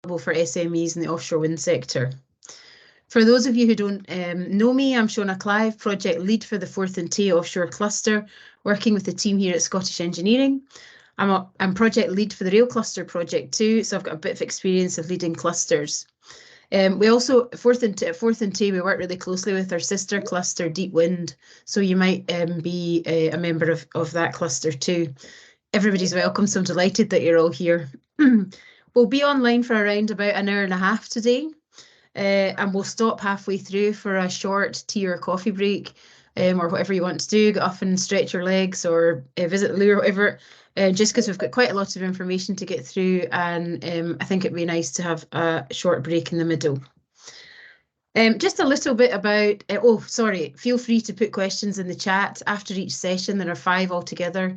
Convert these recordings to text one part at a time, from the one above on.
for SMEs in the offshore wind sector. For those of you who don't know me, I'm Shona Clive, Project Lead for the Forth and Tay Offshore Cluster, working with the team here at Scottish Engineering. I'm Project Lead for the Rail Cluster project too, so I've got a bit of experience of leading clusters. We also, Forth and Tay, we work really closely with our sister cluster, Deep Wind, so you might be a member of that cluster too. Everybody's welcome, so I'm delighted that you're all here. We'll be online for around about an hour and a half today, and we'll stop halfway through for a short tea or coffee break, or whatever you want to do, get off and stretch your legs or visit the loo or whatever, just because we've got quite a lot of information to get through, and I think it'd be nice to have a short break in the middle. Just a little bit about, feel free to put questions in the chat after each session. There are 5 altogether.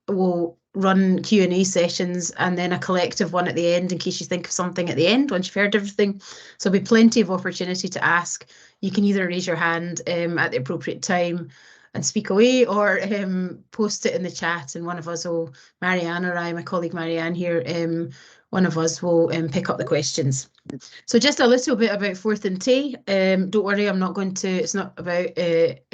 We'll run Q&A sessions and then a collective one at the end in case you think of something at the end once you've heard everything. So there'll be plenty of opportunity to ask. You can either raise your hand at the appropriate time and speak away, or post it in the chat, and one of us will, Marianne or I, my colleague Marianne here, one of us will pick up the questions. So just a little bit about Forth and Tay. Don't worry, I'm not going to, it's not about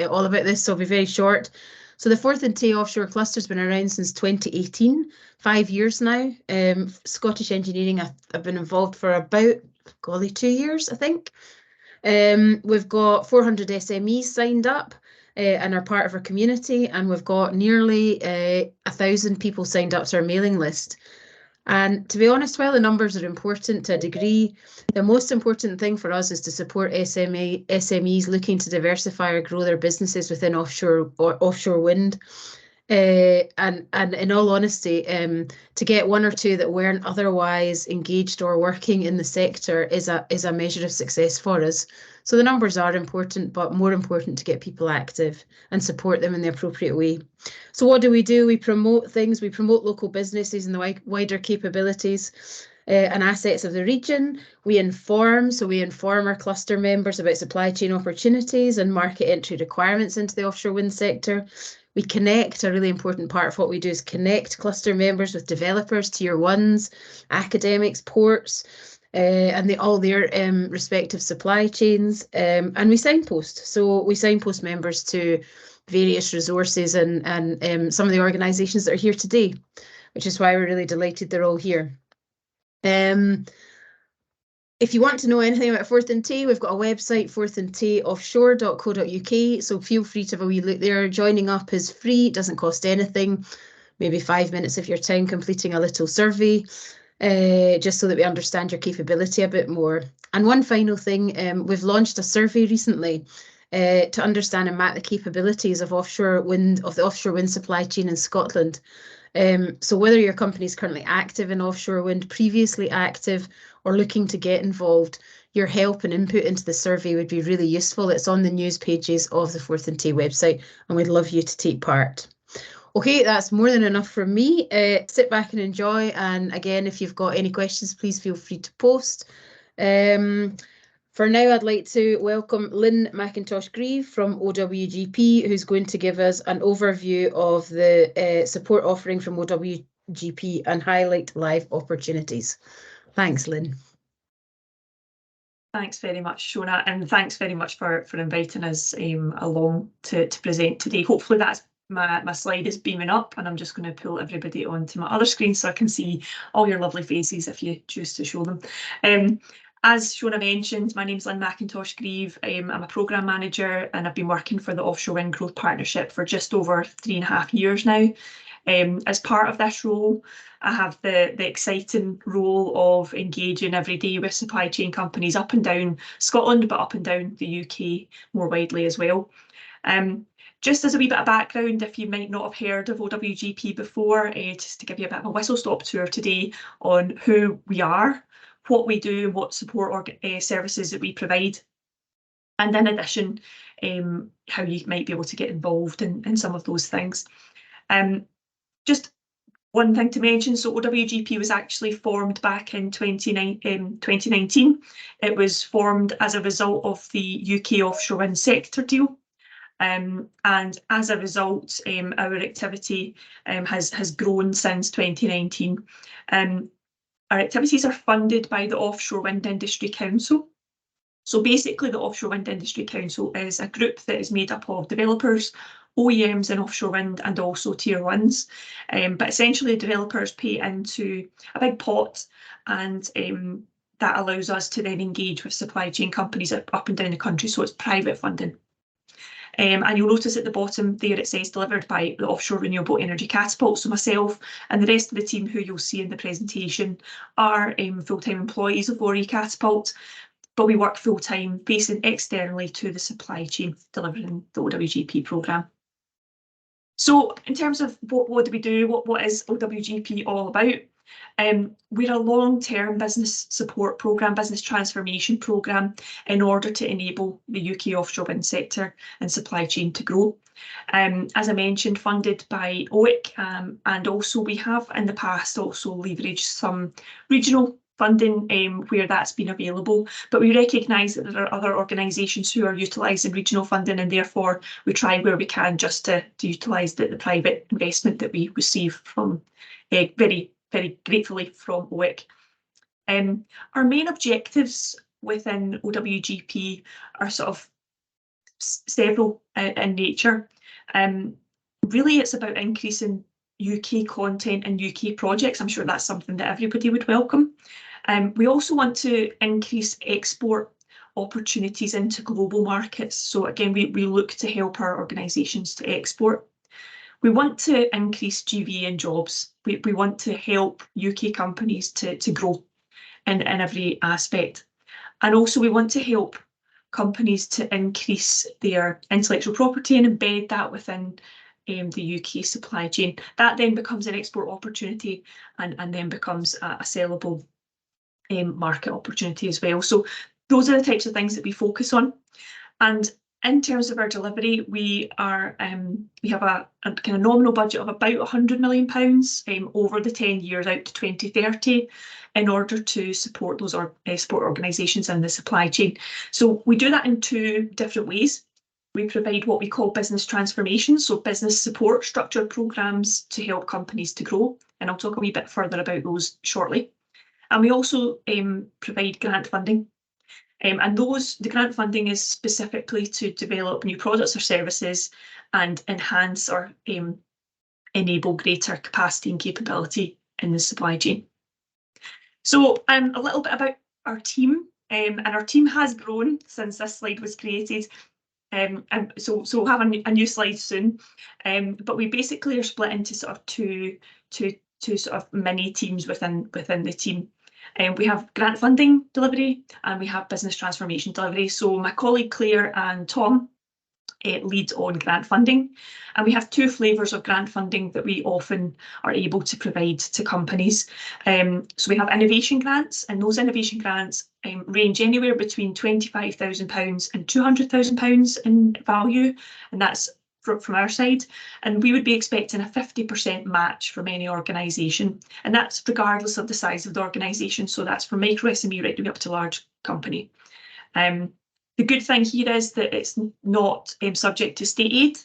all about this, so I'll be very short. So the Forth and Tay offshore cluster has been around since 2018, 5 years now. Scottish Engineering have been involved for about, 2 years, I think. We've got 400 SMEs signed up and are part of our community, and we've got nearly 1,000 people signed up to our mailing list. And to be honest, while the numbers are important to a degree, the most important thing for us is to support SMEs looking to diversify or grow their businesses within offshore wind. And in all honesty, to get 1 or 2 that weren't otherwise engaged or working in the sector is a measure of success for us. So the numbers are important, but more important to get people active and support them in the appropriate way. So what do? We promote things. We promote local businesses and the wider capabilities and assets of the region. We inform our cluster members about supply chain opportunities and market entry requirements into the offshore wind sector. We connect. A really important part of what we do is connect cluster members with developers, tier 1s, academics, ports, and all their respective supply chains. And we signpost. So we signpost members to various resources and some of the organisations that are here today, which is why we're really delighted they're all here. If you want to know anything about Forth and Tay, we've got a website, forthandtayoffshore.co.uk, so feel free to have a wee look there. Joining up is free, it doesn't cost anything, maybe 5 minutes of your time completing a little survey, just so that we understand your capability a bit more. And one final thing, we've launched a survey recently to understand and map the capabilities of the offshore wind supply chain in Scotland. So whether your company is currently active in offshore wind, previously active, or looking to get involved, your help and input into the survey would be really useful. It's on the news pages of the Forth and Tay website, and we'd love you to take part. Okay, that's more than enough from me. Sit back and enjoy. And again, if you've got any questions, please feel free to post. For now, I'd like to welcome Lynn McIntosh-Grieve from OWGP, who's going to give us an overview of the support offering from OWGP and highlight live opportunities. Thanks, Lynn. Thanks very much, Shona, and thanks very much for inviting us along to present today. Hopefully that's my slide is beaming up, and I'm just going to pull everybody onto my other screen so I can see all your lovely faces if you choose to show them. As Shona mentioned, my name's Lynn McIntosh-Grieve. I'm a programme manager, and I've been working for the Offshore Wind Growth Partnership for just over 3.5 years now. As part of this role, I have the exciting role of engaging every day with supply chain companies up and down Scotland, but up and down the UK more widely as well. Just as a wee bit of background, if you might not have heard of OWGP before, just to give you a bit of a whistle-stop tour today on who we are, what we do, what support services that we provide, and in addition, how you might be able to get involved in some of those things. Just one thing to mention, so OWGP was actually formed back in 2019. It was formed as a result of the UK offshore wind sector deal. And as a result, our activity has grown since 2019. Our activities are funded by the Offshore Wind Industry Council. So basically the Offshore Wind Industry Council is a group that is made up of developers, OEMs in offshore wind and also tier 1s. But essentially developers pay into a big pot, and that allows us to then engage with supply chain companies up and down the country, so it's private funding. And you'll notice at the bottom there it says delivered by the Offshore Renewable Energy Catapult. So myself and the rest of the team who you'll see in the presentation are full-time employees of ORE Catapult, but we work full-time facing externally to the supply chain delivering the OWGP programme. So in terms of what do we do, what is OWGP all about? We're a long-term business support programme, business transformation programme, in order to enable the UK offshore wind sector and supply chain to grow. As I mentioned, funded by OIC, and also we have in the past also leveraged some regional funding where that's been available, but we recognise that there are other organisations who are utilising regional funding, and therefore we try where we can just to utilise the private investment that we receive from very gratefully from OIC. Our main objectives within OWGP are sort of several in nature. Really it's about increasing UK content and UK projects. I'm sure that's something that everybody would welcome. We also want to increase export opportunities into global markets. So again, we look to help our organisations to export. We want to increase GVA and jobs. We want to help UK companies to grow in every aspect. And also we want to help companies to increase their intellectual property and embed that within the UK supply chain. That then becomes an export opportunity and then becomes a sellable market opportunity as well. So those are the types of things that we focus on. And in terms of our delivery, we have a kind of nominal budget of about £100 million over the 10 years out to 2030 in order to support those export organisations and the supply chain. So we do that in two different ways. We provide what we call business transformation, so business support structured programmes to help companies to grow, and I'll talk a wee bit further about those shortly. And we also provide grant funding. And the grant funding is specifically to develop new products or services and enhance or enable greater capacity and capability in the supply chain. So a little bit about our team, and our team has grown since this slide was created. And so we'll have a new slide soon. But we basically are split into sort of two sort of mini teams within the team. We have grant funding delivery and we have business transformation delivery. So my colleague Claire and Tom lead on grant funding, and we have two flavours of grant funding that we often are able to provide to companies. So we have innovation grants, and those innovation grants range anywhere between £25,000 and £200,000 in value, and that's from our side, and we would be expecting a 50% match from any organisation, and that's regardless of the size of the organisation. So that's from micro SME right the way up to large company. The good thing here is that it's not subject to state aid,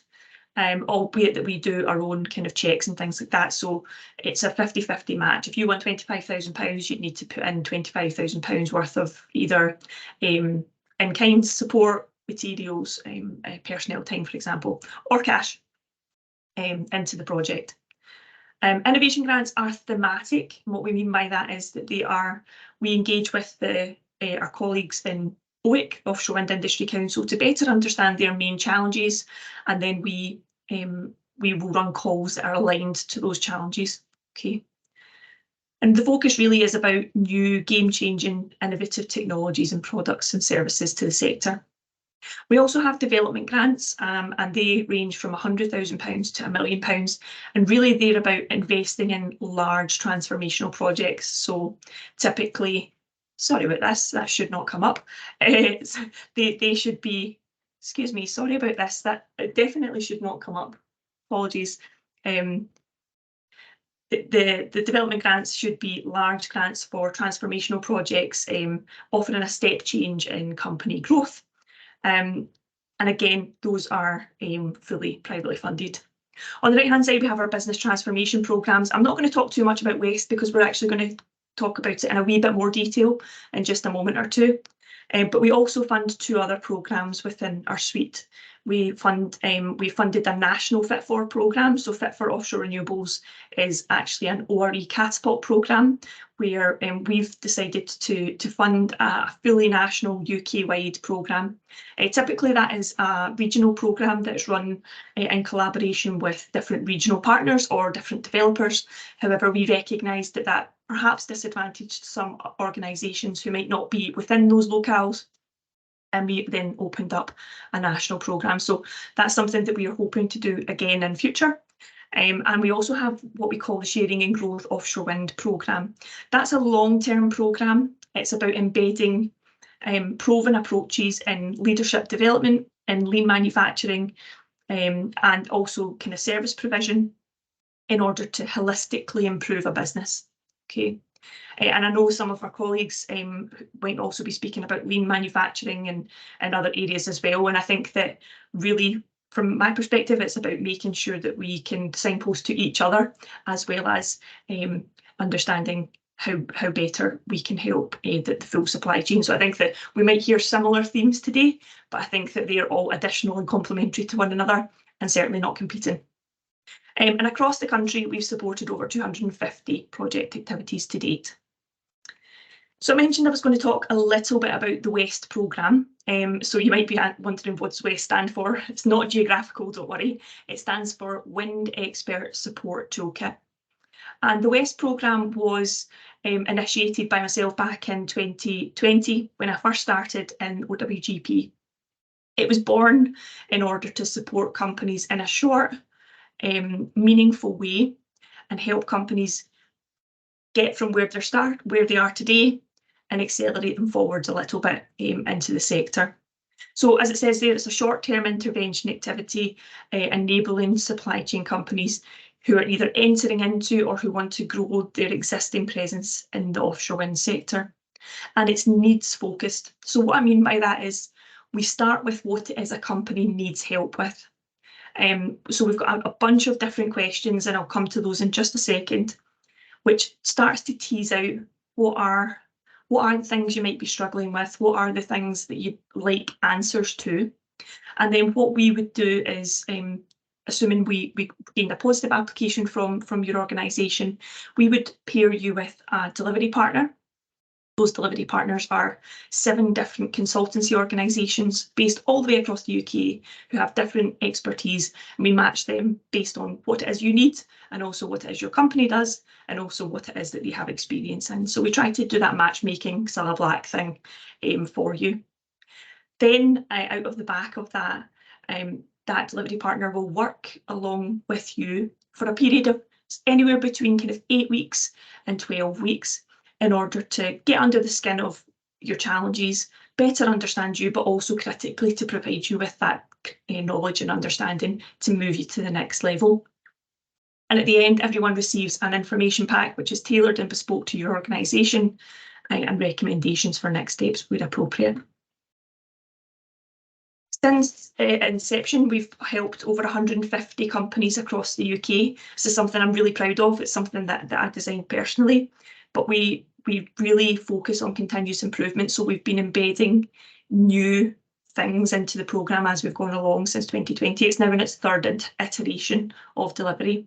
albeit that we do our own kind of checks and things like that. So it's a 50-50 match. If you want £25,000, you'd need to put in £25,000 worth of either in-kind support, materials, personnel time, for example, or cash into the project. Innovation grants are thematic. And what we mean by that is that we engage with our colleagues in OIC, Offshore Wind Industry Council, to better understand their main challenges, and then we will run calls that are aligned to those challenges. Okay. And the focus really is about new game-changing innovative technologies and products and services to the sector. We also have development grants, and they range from £100,000 to £1 million, and really they're about investing in large transformational projects. So typically, sorry about this, that should not come up. They should be, excuse me, sorry about this, that definitely should not come up. Apologies. The development grants should be large grants for transformational projects, offering a step change in company growth. And again, those are fully privately funded. On the right hand side, we have our business transformation programmes. I'm not going to talk too much about waste because we're actually going to talk about it in a wee bit more detail in just a moment or two. But we also fund 2 other programmes within our suite. We funded a national Fit For programme. So Fit For Offshore Renewables is actually an ORE Catapult programme where we've decided to fund a fully national UK-wide programme. Typically that is a regional programme that's run in collaboration with different regional partners or different developers. However, we recognised that perhaps disadvantaged some organisations who might not be within those locales, and we then opened up a national programme. So that's something that we are hoping to do again in future. And we also have what we call the Sharing and Growth Offshore Wind programme. That's a long-term programme. It's about embedding proven approaches in leadership development, in lean manufacturing, and also kind of service provision in order to holistically improve a business. Okay. And I know some of our colleagues might also be speaking about lean manufacturing and other areas as well. And I think that really, from my perspective, it's about making sure that we can signpost to each other, as well as understanding how better we can help the full supply chain. So I think that we might hear similar themes today, but I think that they are all additional and complementary to one another and certainly not competing. And across the country, we've supported over 250 project activities to date. So I mentioned I was going to talk a little bit about the WEST programme. So you might be wondering what does WEST stand for. It's not geographical, don't worry. It stands for Wind Expert Support Toolkit. And the WEST programme was initiated by myself back in 2020 when I first started in OWGP. It was born in order to support companies in a short, meaningful way and help companies get from where they are today and accelerate them forwards a little bit into the sector. So as it says there, it's a short-term intervention activity enabling supply chain companies who are either entering into or who want to grow their existing presence in the offshore wind sector. And it's needs focused. So what I mean by that is we start with what it is a company needs help with. So we've got a bunch of different questions, and I'll come to those in just a second, which starts to tease out what are the things you might be struggling with, what are the things that you'd like answers to. And then what we would do is, assuming we gained a positive application from your organisation, we would pair you with a delivery partner. Those delivery partners are 7 different consultancy organisations based all the way across the UK who have different expertise, and we match them based on what it is you need and also what it is your company does and also what it is that they have experience in. So we try to do that matchmaking Cilla Black thing for you. Then out of the back of that, that delivery partner will work along with you for a period of anywhere between kind of 8 weeks and 12 weeks in order to get under the skin of your challenges, better understand you, but also critically to provide you with that knowledge and understanding to move you to the next level. And at the end, everyone receives an information pack, which is tailored and bespoke to your organisation, and recommendations for next steps where appropriate. Since inception, we've helped over 150 companies across the UK. This is something I'm really proud of. It's something that I designed personally, but we really focus on continuous improvement. So we've been embedding new things into the programme as we've gone along since 2020. It's now in its 3rd iteration of delivery.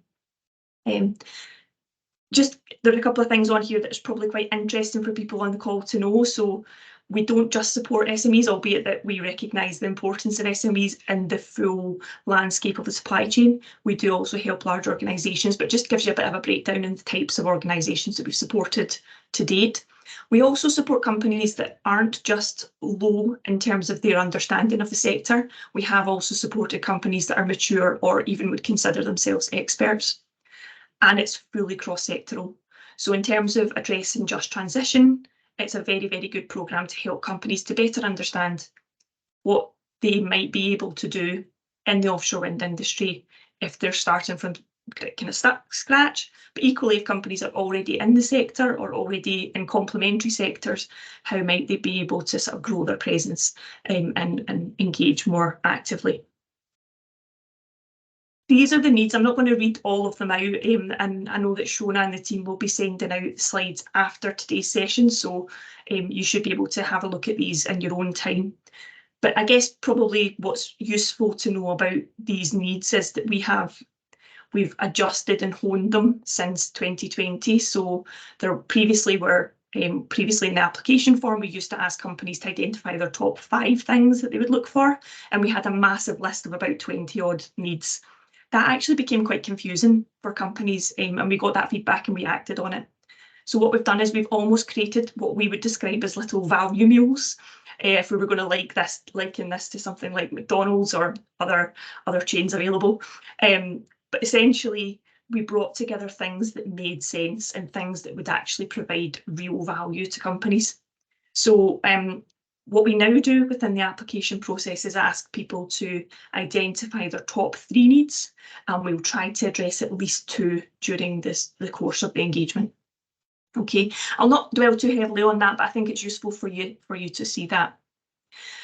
Just there are a couple of things on here that's probably quite interesting for people on the call to know. So we don't just support SMEs, albeit that we recognise the importance of SMEs in the full landscape of the supply chain. We do also help large organisations, but just gives you a bit of a breakdown in the types of organisations that we've supported to date. We also support companies that aren't just low in terms of their understanding of the sector. We have also supported companies that are mature or even would consider themselves experts. And it's fully cross-sectoral. So in terms of addressing just transition, it's a very, very good programme to help companies to better understand what they might be able to do in the offshore wind industry if they're starting from kind of scratch. But equally, if companies are already in the sector or already in complementary sectors, how might they be able to sort of grow their presence and engage more actively? these are the needs. I'm not going to read all of them out, and I know that Shona and the team will be sending out the slides after today's session, so you should be able to have a look at these in your own time. But I guess probably what's useful to know about these needs is that we've adjusted and honed them since 2020. So there previously in the application form, we used to ask companies to identify their top 5 things that they would look for, and we had a massive list of about 20 odd needs. That actually became quite confusing for companies, and we got that feedback and we acted on it. So what we've done is we've almost created what we would describe as little value mules. If we were going to liken this to something like McDonald's or other chains available. But essentially, we brought together things that made sense and things that would actually provide real value to companies. So what we now do within the application process is ask people to identify their top 3 needs, and we'll try to address at least 2 during the course of the engagement. Okay, I'll not dwell too heavily on that, but I think it's useful for you to see that.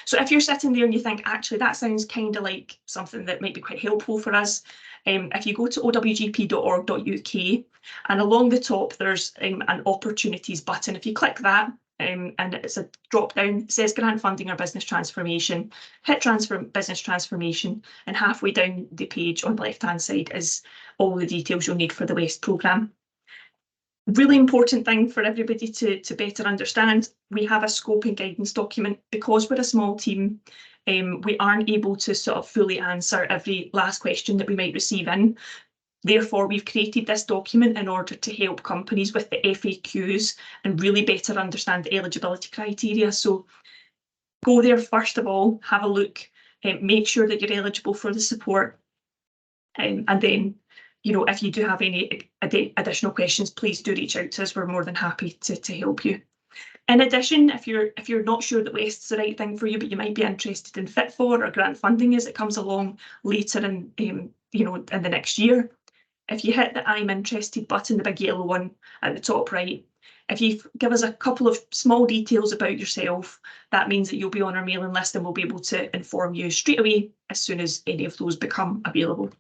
So if you're sitting there and you think, actually, that sounds kind of like something that might be quite helpful for us, if you go to owgp.org.uk, and along the top, there's an opportunities button. If you click that, and it's a drop down, it says grant funding or business transformation, hit business transformation, and halfway down the page on the left-hand side is all the details you'll need for the WEST programme. Really important thing for everybody to better understand, we have a scope and guidance document. Because we're a small team, we aren't able to sort of fully answer every last question that we might receive in. Therefore, we've created this document in order to help companies with the FAQs and really better understand the eligibility criteria. So go there first of all, have a look, make sure that you're eligible for the support, and then, you know, if you do have any additional questions, please do reach out to us. We're more than happy to help you. In addition, if you're not sure that WEST's the right thing for you, but you might be interested in Fit For or grant funding as it comes along later in in the next year, if you hit the I'm interested button, the big yellow one at the top right, if you give us a couple of small details about yourself, that means that you'll be on our mailing list and we'll be able to inform you straight away as soon as any of those become available.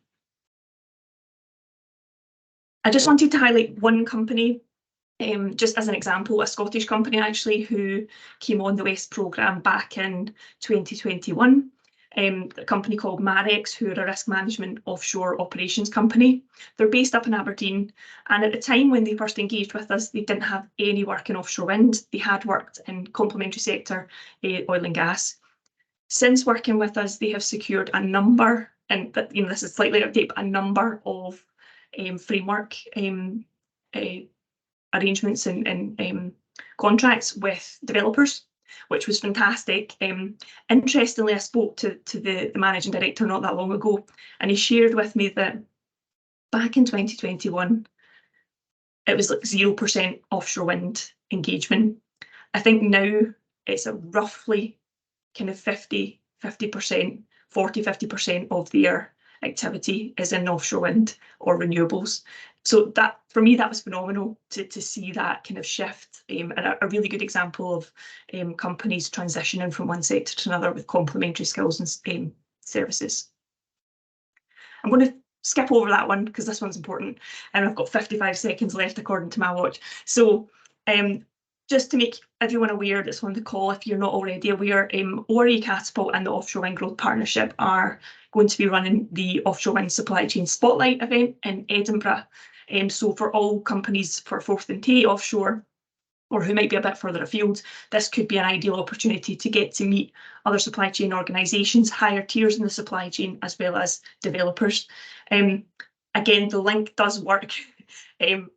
I just wanted to highlight one company, just as an example, a Scottish company actually who came on the WEST programme back in 2021. A company called Marex, who are a risk management offshore operations company. They're based up in Aberdeen, and at the time when they first engaged with us, they didn't have any work in offshore wind. They had worked in complementary sector, oil and gas. Since working with us, they have secured a number, and this is slightly out of date, but a number of framework arrangements and contracts with developers, which was fantastic. Interestingly, I spoke to the managing director not that long ago, and he shared with me that back in 2021, it was like 0% offshore wind engagement. I think now it's a roughly kind of 50%, 40-50% of their activity is in offshore wind or renewables. So that, for me, that was phenomenal to see that kind of shift, and a really good example of companies transitioning from one sector to another with complementary skills and services. I'm going to skip over that one because this one's important, and I've got 55 seconds left according to my watch. So just to make everyone aware that's on the call, if you're not already aware, ORE Catapult and the Offshore Wind Growth Partnership are going to be running the Offshore Wind Supply Chain Spotlight event in Edinburgh. So for all companies for Forth and Tay offshore, or who might be a bit further afield, this could be an ideal opportunity to get to meet other supply chain organisations, higher tiers in the supply chain, as well as developers. Again, the link does work.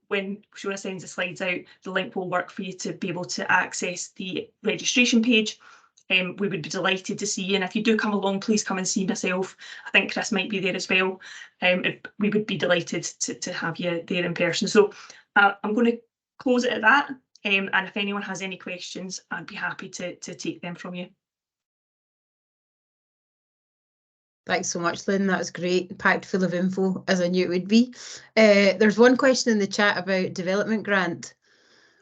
When Shona sends the slides out, the link will work for you to be able to access the registration page. We would be delighted to see you, and if you do come along, please come and see myself. I think Chris might be there as well. We would be delighted to have you there in person. So I'm going to close it at that, and if anyone has any questions, I'd be happy to take them from you. Thanks so much, Lynn. That was great, packed full of info, as I knew it would be. There's one question in the chat about development grant.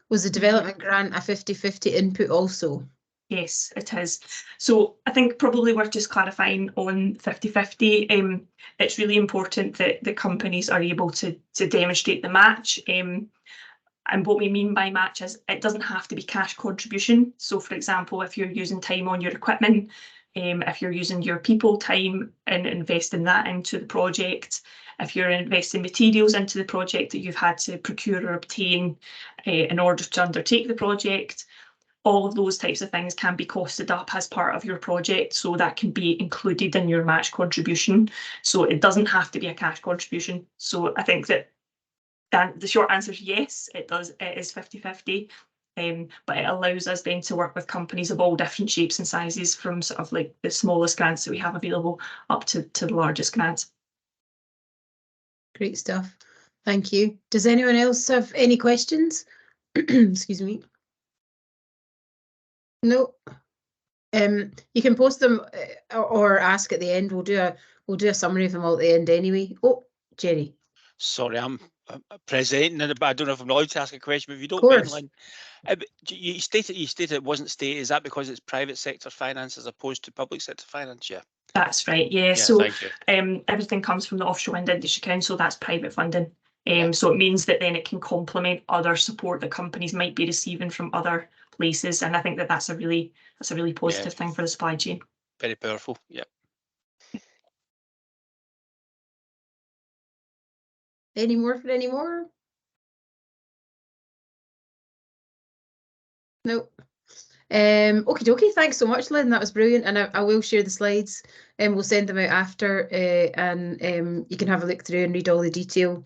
Was the development grant a 50-50 input also? Yes, it is. So I think probably worth just clarifying on 50/50. It's really important that the companies are able to demonstrate the match. And what we mean by match is it doesn't have to be cash contribution. So for example, if you're using time on your equipment, if you're using your people time and investing that into the project, if you're investing materials into the project that you've had to procure or obtain in order to undertake the project, all of those types of things can be costed up as part of your project. So that can be included in your match contribution. So it doesn't have to be a cash contribution. So I think that the short answer is yes, it does. It is 50/50. But it allows us then to work with companies of all different shapes and sizes, from sort of like the smallest grants that we have available up to the largest grants. Great stuff. Thank you. Does anyone else have any questions? Excuse me. No. You can post them or ask at the end. We'll do a summary of them all at the end anyway. Oh, Jerry. Sorry, I'm presenting, but I don't know if I'm allowed to ask a question. But if you don't mind, Lynn, you stated it wasn't state. Is that because it's private sector finance as opposed to public sector finance? Yeah. That's right. Yeah. So everything comes from the Offshore Wind Industry Council. That's private funding. So it means that then it can complement other support that companies might be receiving from other places, and I think that that's a really positive thing for the supply chain. Very powerful. Yeah. Any more? No. Okie dokie, thanks so much, Lynn. That was brilliant, and I will share the slides and we'll send them out after, and you can have a look through and read all the detail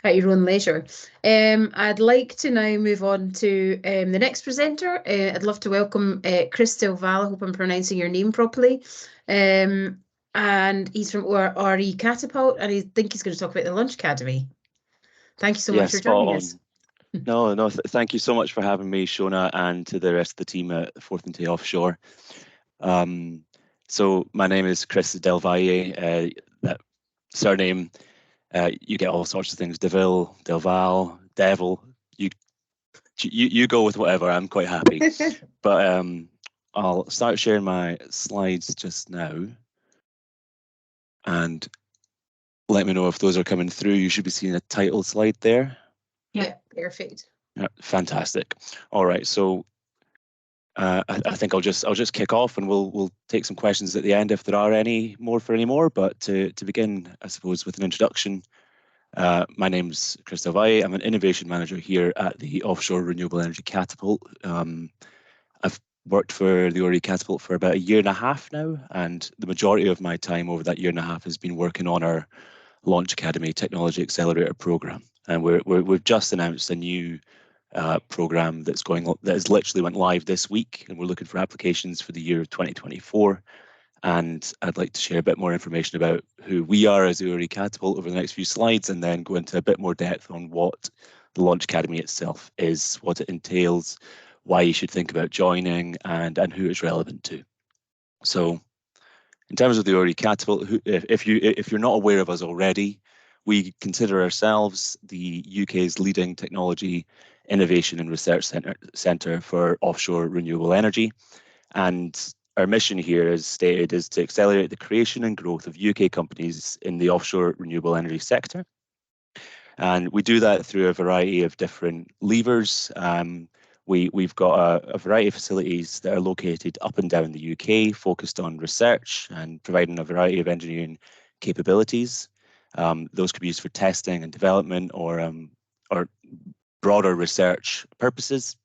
at your own leisure. I'd like to now move on to the next presenter. I'd love to welcome Chris Del Valle. I hope I'm pronouncing your name properly. And he's from RE Catapult, and I think he's going to talk about the Launch Academy. Thank you so much for joining us. No, thank you so much for having me, Shona, and to the rest of the team at Forth and Tay Offshore. So my name is Chris Del Valle. That surname, you get all sorts of things: Deville, Del Valle, Devil. You go with whatever. I'm quite happy. But I'll start sharing my slides just now, and let me know if those are coming through. You should be seeing a title slide there. Yeah, perfect. Fantastic. All right, so I think I'll just kick off, and we'll take some questions at the end if there are any more. But to begin, I suppose, with an introduction, my name's Chris Del Valle. I'm an innovation manager here at the Offshore Renewable Energy Catapult. I've worked for the RE Catapult for about 1.5 years now, and the majority of my time over that 1.5 years has been working on our Launch Academy Technology Accelerator program, and we've just announced a new program that has literally went live this week, and we're looking for applications for the year of 2024. And I'd like to share a bit more information about who we are as the RE Catapult over the next few slides, and then go into a bit more depth on what the Launch Academy itself is, what it entails, why you should think about joining, and who it's relevant to. So in terms of the RE Catapult, if you're not aware of us already, we consider ourselves the UK's leading technology, innovation and research centre for offshore renewable energy. And our mission here, as stated, is to accelerate the creation and growth of UK companies in the offshore renewable energy sector. And we do that through a variety of different levers. We've got a variety of facilities that are located up and down the UK, focused on research and providing a variety of engineering capabilities. Those could be used for testing and development, or broader research purposes.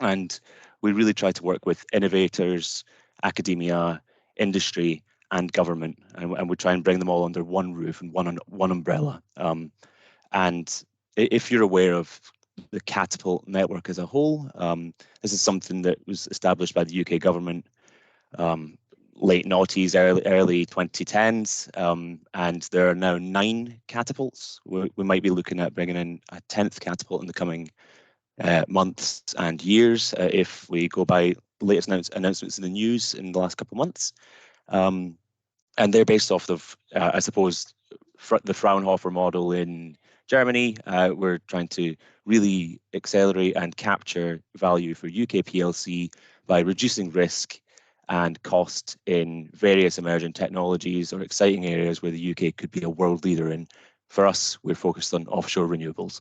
And we really try to work with innovators, academia, industry, and government, and we try and bring them all under one roof and one umbrella. And if you're aware of the Catapult network as a whole, this is something that was established by the UK government late noughties, early 2010s, and there are now 9 catapults. We might be looking at bringing in a 10th catapult in the coming months and years, if we go by latest announcements in the news in the last couple of months. And they're based off of, I suppose, the Fraunhofer model in Germany. We're trying to really accelerate and capture value for UK PLC by reducing risk and cost in various emerging technologies or exciting areas where the UK could be a world leader in. For us, we're focused on offshore renewables.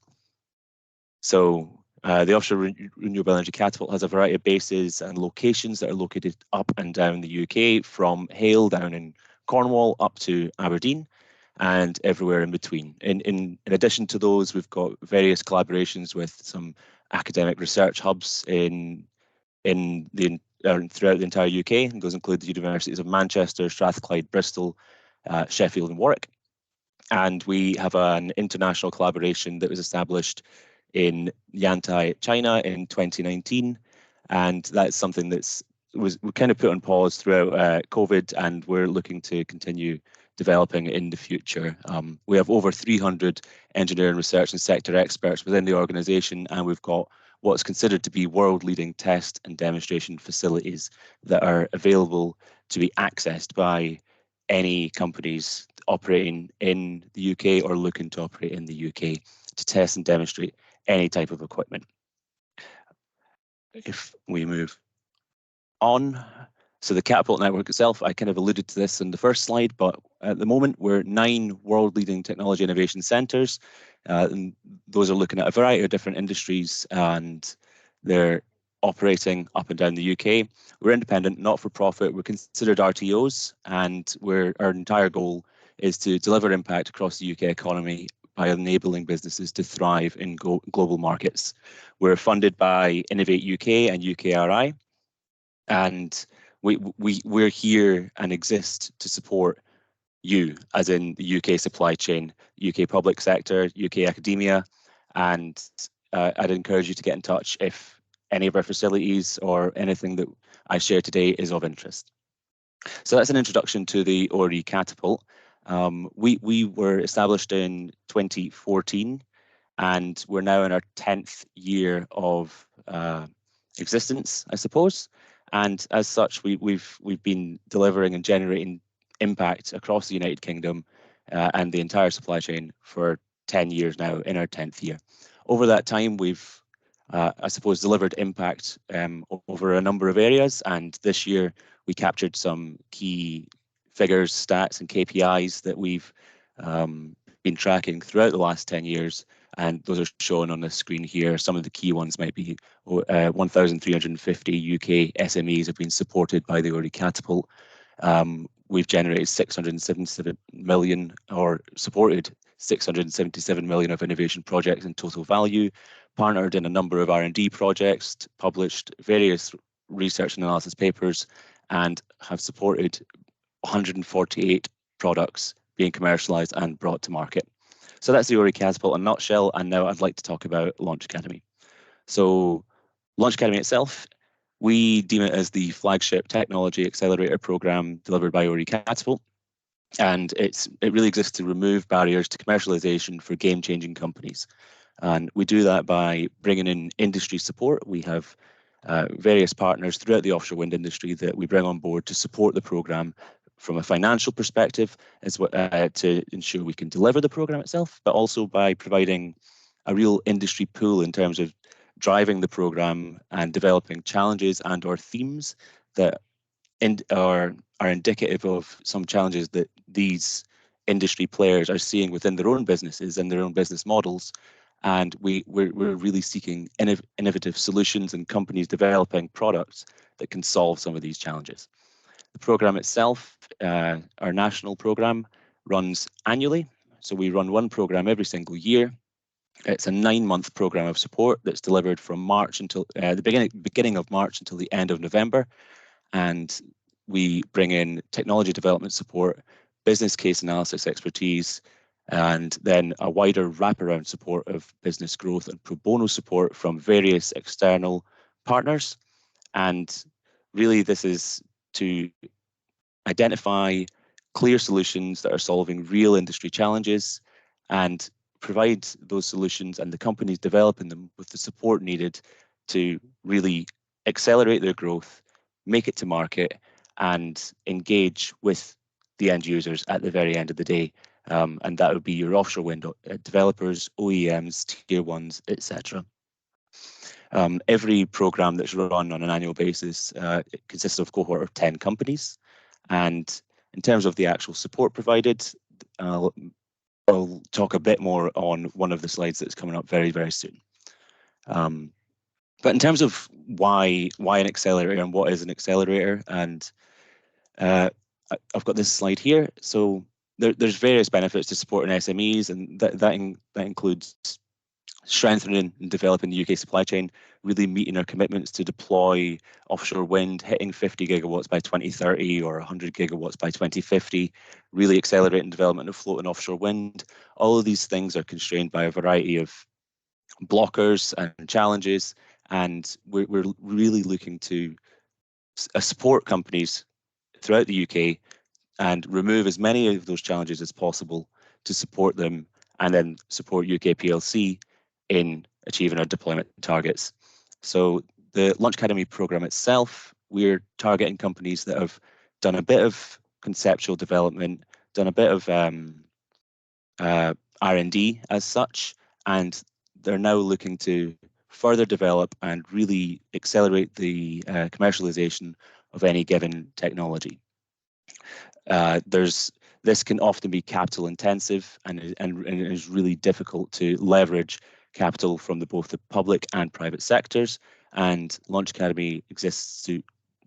So the Offshore Renewable Energy Catapult has a variety of bases and locations that are located up and down the UK, from Hale down in Cornwall up to Aberdeen and everywhere in between. In addition to those, we've got various collaborations with some academic research hubs throughout the entire UK, and those include the universities of Manchester, Strathclyde, Bristol, Sheffield and Warwick. And we have an international collaboration that was established in Yantai, China in 2019, and that's something we kind of put on pause throughout COVID, and we're looking to continue developing in the future. We have over 300 engineering, research and sector experts within the organisation, and we've got what's considered to be world-leading test and demonstration facilities that are available to be accessed by any companies operating in the UK or looking to operate in the UK to test and demonstrate any type of equipment. If we move on, so the Catapult network itself, I kind of alluded to this in the first slide, but at the moment we're 9 world-leading technology innovation centres, and those are looking at a variety of different industries, and they're operating up and down the UK. We're independent, not-for-profit, we're considered RTOs, and our entire goal is to deliver impact across the UK economy by enabling businesses to thrive in global markets. We're funded by Innovate UK and UKRI, and we're here and exist to support you, as in the UK supply chain, UK public sector, UK academia, and I'd encourage you to get in touch if any of our facilities or anything that I share today is of interest. So that's an introduction to the ORE Catapult. We were established in 2014, and we're now in our 10th year of existence, I suppose. And as such, we've been delivering and generating impact across the United Kingdom and the entire supply chain for 10 years now, in our 10th year. Over that time, we've, I suppose, delivered impact over a number of areas, and this year we captured some key figures, stats and KPIs that we've been tracking throughout the last 10 years, and those are shown on the screen here. Some of the key ones might be 1,350 UK SMEs have been supported by the ORE Catapult. We've generated 677 million, or supported 677 million of innovation projects in total value, partnered in a number of R&D projects, published various research and analysis papers, and have supported 148 products being commercialized and brought to market. So that's the ORE Catapult in a nutshell, and now I'd like to talk about Launch Academy. So Launch Academy itself, we deem it as the flagship technology accelerator program delivered by ORE Catapult, and it really exists to remove barriers to commercialization for game-changing companies. And we do that by bringing in industry support. We have various partners throughout the offshore wind industry that we bring on board to support the program from a financial perspective, as to ensure we can deliver the program itself, but also by providing a real industry pool in terms of driving the program and developing challenges and or themes that are indicative of some challenges that these industry players are seeing within their own businesses and their own business models. And we're really seeking innovative solutions and companies developing products that can solve some of these challenges. The program itself, our national program, runs annually. So we run one program every single year. It's a 9-month program of support that's delivered from March until the beginning of March until the end of November. And we bring in technology development support, business case analysis expertise, and then a wider wraparound support of business growth and pro bono support from various external partners. And really, this is to identify clear solutions that are solving real industry challenges and provide those solutions and the companies developing them with the support needed to really accelerate their growth, make it to market, and engage with the end users at the very end of the day. And that would be your offshore wind developers, OEMs, tier ones, etc. Every program that's run on an annual basis it consists of a cohort of 10 companies. And in terms of the actual support provided, I'll talk a bit more on one of the slides that's coming up very, very soon. But in terms of why an accelerator and what is an accelerator, and I've got this slide here. So there's various benefits to supporting SMEs, and that includes strengthening and developing the UK supply chain, really meeting our commitments to deploy offshore wind, hitting 50 gigawatts by 2030 or 100 gigawatts by 2050, really accelerating development of floating offshore wind. All of these things are constrained by a variety of blockers and challenges, and we're really looking to support companies throughout the UK and remove as many of those challenges as possible to support them and then support UK PLC in achieving our deployment targets. So the Launch Academy program itself, we're targeting companies that have done a bit of conceptual development, done a bit of R&D as such, and they're now looking to further develop and really accelerate the commercialization of any given technology. This can often be capital intensive and is really difficult to leverage capital from both the public and private sectors, and Launch Academy exists to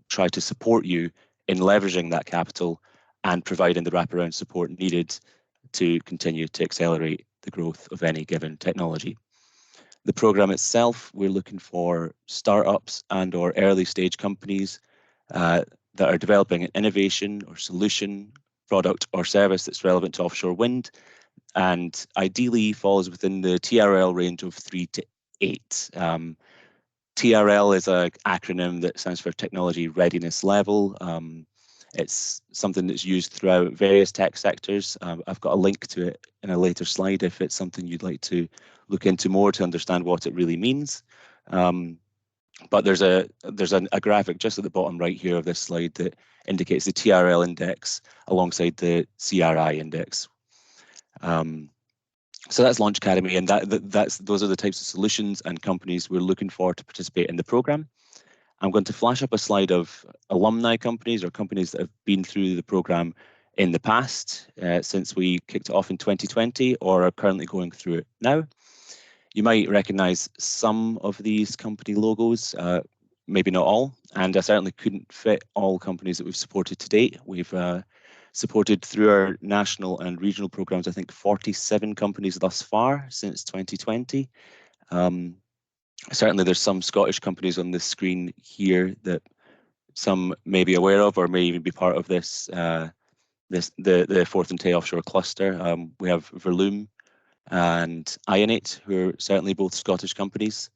try to support you in leveraging that capital and providing the wraparound support needed to continue to accelerate the growth of any given technology. The program itself, we're looking for startups and or early stage companies that are developing an innovation or solution, product or service that's relevant to offshore wind, and ideally falls within the TRL range of 3 to 8. TRL is an acronym that stands for Technology Readiness Level. It's something that's used throughout various tech sectors. I've got a link to it in a later slide if it's something you'd like to look into more to understand what it really means. But there's a graphic just at the bottom right here of this slide that indicates the TRL index alongside the CRI index. So that's Launch Academy, and those are the types of solutions and companies we're looking for to participate in the program. I'm going to flash up a slide of alumni companies or companies that have been through the program in the past since we kicked it off in 2020 or are currently going through it now. You might recognize some of these company logos, maybe not all, and I certainly couldn't fit all companies that we've supported to date. We've supported through our national and regional programs, I think 47 companies thus far since 2020. Certainly there's some Scottish companies on this screen here that some may be aware of or may even be part of this, the Forth and Tay offshore cluster. We have Verloom and Ionate, who are certainly both Scottish companies,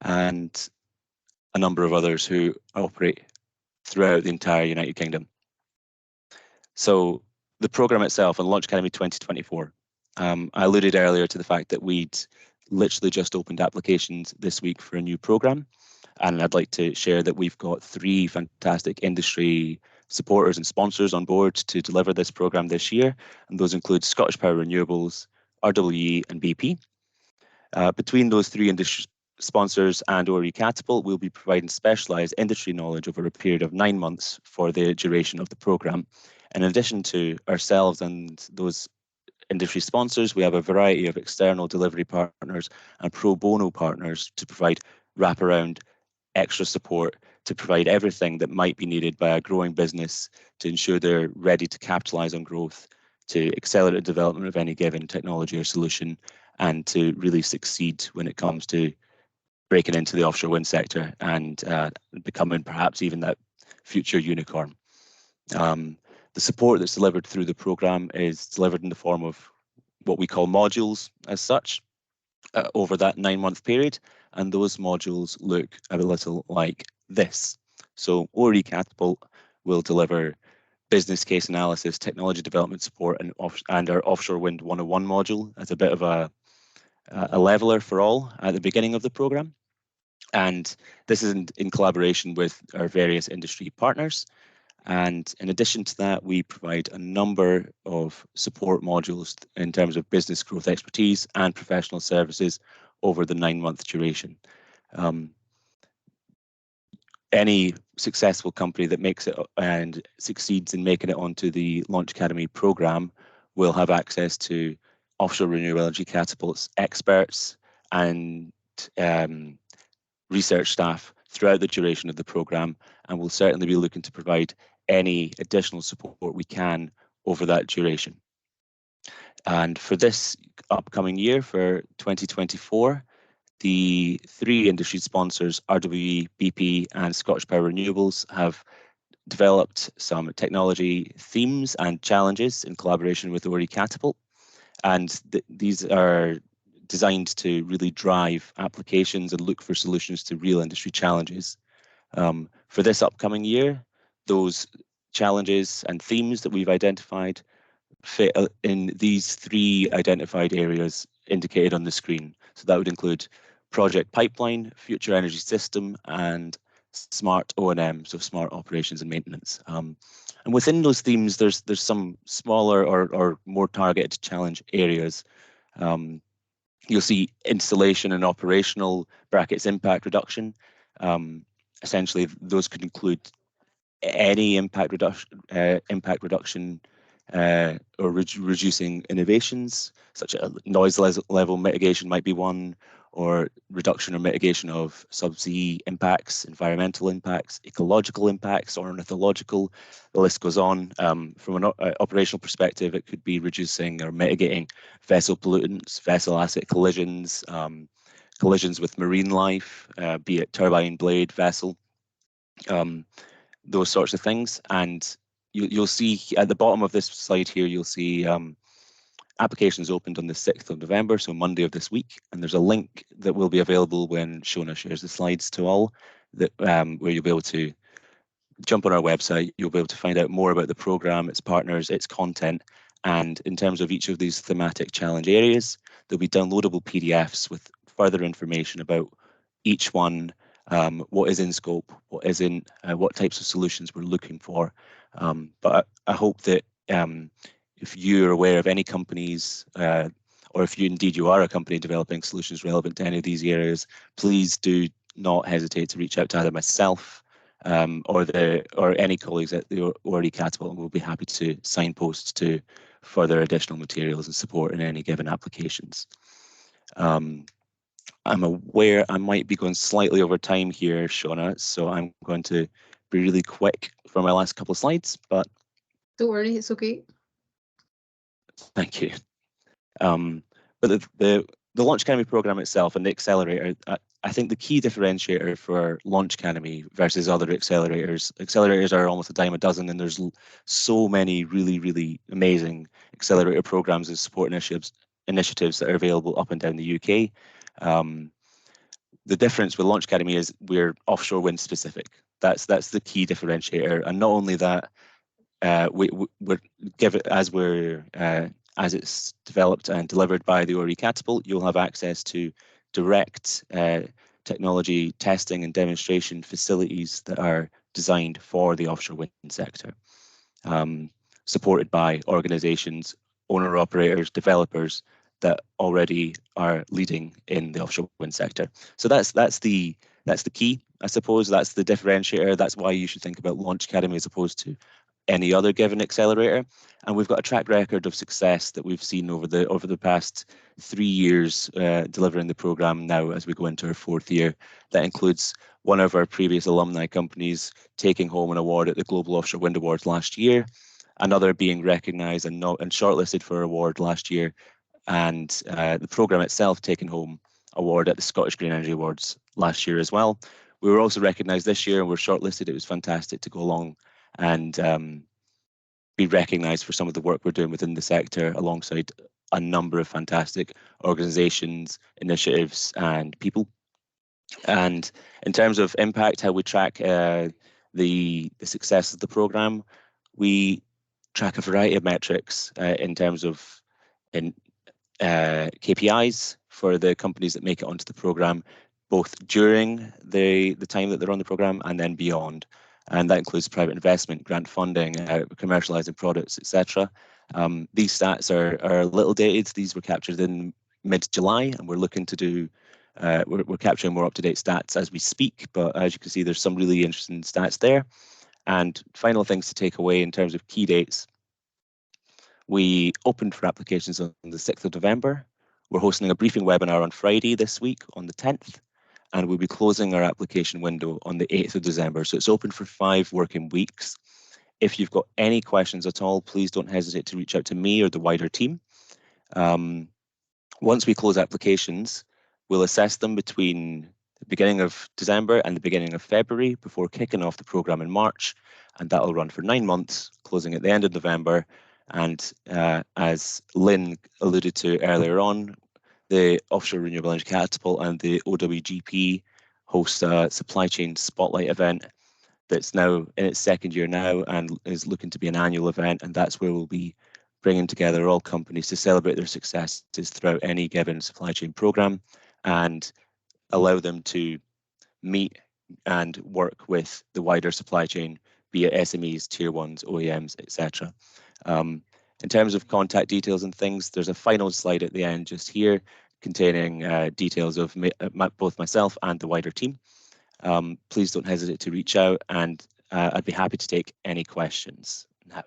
and a number of others who operate throughout the entire United Kingdom. So the program itself and Launch Academy 2024, I alluded earlier to the fact that we'd literally just opened applications this week for a new program, and I'd like to share that we've got 3 fantastic industry supporters and sponsors on board to deliver this program this year, and those include Scottish Power Renewables, RWE and BP. Between those 3 industry sponsors and or Catapult, we'll be providing specialised industry knowledge over a period of 9 months for the duration of the programme. In addition to ourselves and those industry sponsors, we have a variety of external delivery partners and pro bono partners to provide wraparound extra support to provide everything that might be needed by a growing business to ensure they're ready to capitalise on growth, to accelerate the development of any given technology or solution, and to really succeed when it comes to breaking into the offshore wind sector and becoming perhaps even that future unicorn. The support that's delivered through the programme is delivered in the form of what we call modules as such over that 9-month period, and those modules look a little like this. So ORE Catapult will deliver business case analysis, technology development support, and our Offshore Wind 101 module as a bit of a leveler for all at the beginning of the programme. And this is in collaboration with our various industry partners. And in addition to that, we provide a number of support modules in terms of business growth expertise and professional services over the 9-month duration. Any successful company that makes it and succeeds in making it onto the Launch Academy program will have access to offshore renewable energy catapults experts and research staff throughout the duration of the program, and we'll certainly be looking to provide any additional support we can over that duration. And for this upcoming year, for 2024, the 3 industry sponsors, RWE, BP and Scottish Power Renewables, have developed some technology themes and challenges in collaboration with ORE Catapult. And these are designed to really drive applications and look for solutions to real industry challenges. For this upcoming year, those challenges and themes that we've identified fit in these 3 identified areas indicated on the screen. So that would include project pipeline, future energy system, and smart O&M, so smart operations and maintenance. And within those themes, there's some smaller or more targeted challenge areas. You'll see installation and operational brackets impact reduction. Essentially, those could include any impact reduction or reducing innovations, such as noise level mitigation might be one, or reduction or mitigation of subsea impacts, environmental impacts, ecological impacts, or ornithological. The list goes on. From an operational perspective, it could be reducing or mitigating vessel pollutants, vessel asset collisions, collisions with marine life, be it turbine, blade, vessel, those sorts of things. And you'll see at the bottom of this slide here, you'll see applications opened on the 6th of November, so Monday of this week, and there's a link that will be available when Shona shares the slides to all, that where you'll be able to jump on our website. You'll be able to find out more about the program, its partners, its content, and in terms of each of these thematic challenge areas, there'll be downloadable PDFs with further information about each one, what is in scope, what isn't, what types of solutions we're looking for. But I hope that if you're aware of any companies, or if you are a company developing solutions relevant to any of these areas, please do not hesitate to reach out to either myself or any colleagues at the ORE Catapult, and we'll be happy to signpost to further additional materials and support in any given applications. I'm aware I might be going slightly over time here, Shona, so I'm going to be really quick for my last couple of slides, but don't worry, it's okay. Thank you. But the Launch Academy program itself and the accelerator, I think the key differentiator for Launch Academy versus other accelerators are almost a dime a dozen, and there's so many really, really amazing accelerator programs and support initiatives that are available up and down the UK. The difference with Launch Academy is we're offshore wind specific. That's the key differentiator, and not only that, we're given as it's developed and delivered by the ORE Catapult, you'll have access to direct technology testing and demonstration facilities that are designed for the offshore wind sector, supported by organisations, owner-operators, developers that already are leading in the offshore wind sector. So that's the key, I suppose. That's the differentiator. That's why you should think about Launch Academy as opposed to any other given accelerator. And we've got a track record of success that we've seen over the past 3 years delivering the program now as we go into our 4th year. That includes one of our previous alumni companies taking home an award at the Global Offshore Wind Awards last year, another being recognised and shortlisted for award last year, and the program itself taking home award at the Scottish Green Energy Awards last year as well. We were also recognised this year and were shortlisted. It was fantastic to go along and be recognised for some of the work we're doing within the sector alongside a number of fantastic organisations, initiatives and people. And in terms of impact, how we track the success of the programme, we track a variety of metrics in terms of KPIs for the companies that make it onto the programme, both during the time that they're on the programme and then beyond. And that includes private investment, grant funding, commercialising products, etc. These stats are a little dated. These were captured in mid-July, and we're looking to do we're capturing more up-to-date stats as we speak, but as you can see, there's some really interesting stats there. And final things to take away in terms of key dates. We opened for applications on the 6th of November. We're hosting a briefing webinar on Friday this week on the 10th, and we'll be closing our application window on the 8th of December. So it's open for 5 working weeks. If you've got any questions at all, please don't hesitate to reach out to me or the wider team. Once we close applications, we'll assess them between the beginning of December and the beginning of February before kicking off the programme in March, and that'll run for 9 months, closing at the end of November. And as Lynn alluded to earlier on, the Offshore Renewable Energy Catapult and the OWGP host a supply chain spotlight event that's now in its 2nd year now and is looking to be an annual event, and that's where we'll be bringing together all companies to celebrate their successes throughout any given supply chain program and allow them to meet and work with the wider supply chain, be it SMEs, tier ones, OEMs, etc. In terms of contact details and things, there's a final slide at the end just here containing details of both myself and the wider team. Please don't hesitate to reach out, and I'd be happy to take any questions now.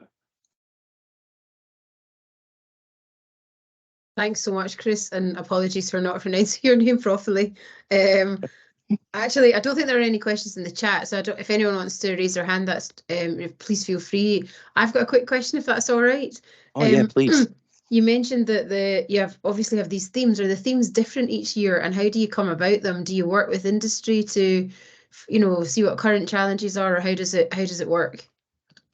Thanks so much, Chris, and apologies for not pronouncing your name properly. Actually, I don't think there are any questions in the chat, so if anyone wants to raise their hand, that's please feel free. I've got a quick question, if that's all right. Oh yeah, please. You mentioned that you obviously have these themes. Are the themes different each year, and how do you come about them? Do you work with industry to, see what current challenges are, or how does it work?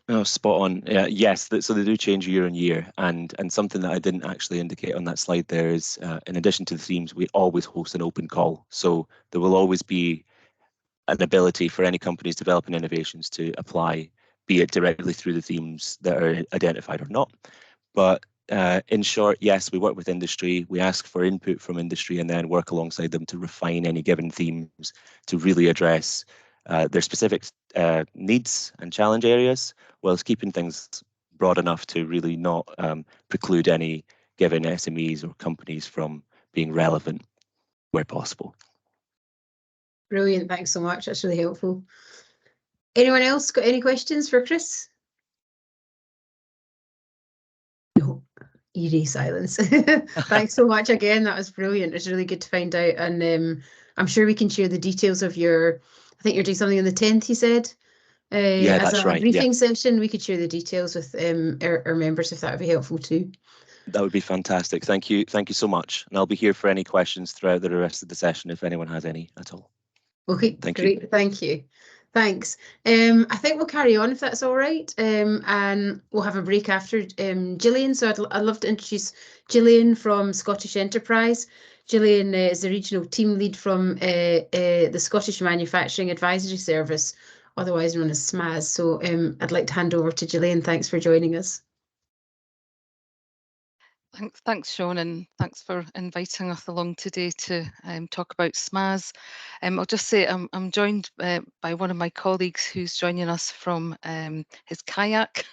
Oh, spot on. Yes, so they do change year on year, and something that I didn't actually indicate on that slide there is, in addition to the themes, we always host an open call. So there will always be an ability for any companies developing innovations to apply, be it directly through the themes that are identified or not. But in short, yes, we work with industry, we ask for input from industry and then work alongside them to refine any given themes to really address their specific needs and challenge areas, whilst keeping things broad enough to really not preclude any given SMEs or companies from being relevant where possible. Brilliant, thanks so much, that's really helpful. Anyone else got any questions for Chris? No, eerie silence. Thanks so much again, that was brilliant. It's really good to find out, and I'm sure we can share the details of I think you're doing something on the 10th, you said? Yeah, that's right. Briefing session, we could share the details with our members if that would be helpful too. That would be fantastic. Thank you so much. And I'll be here for any questions throughout the rest of the session if anyone has any at all. Okay, great. Thank you. Thanks. I think we'll carry on if that's all right. And we'll have a break after Gillian. So I'd love to introduce Gillian from Scottish Enterprise. Gillian is the regional team lead from the Scottish Manufacturing Advisory Service, otherwise known as SMEs. So I'd like to hand over to Gillian. Thanks for joining us. Thanks, Sean, and thanks for inviting us along today to talk about SMEs. I'll just say I'm joined by one of my colleagues who's joining us from his kayak.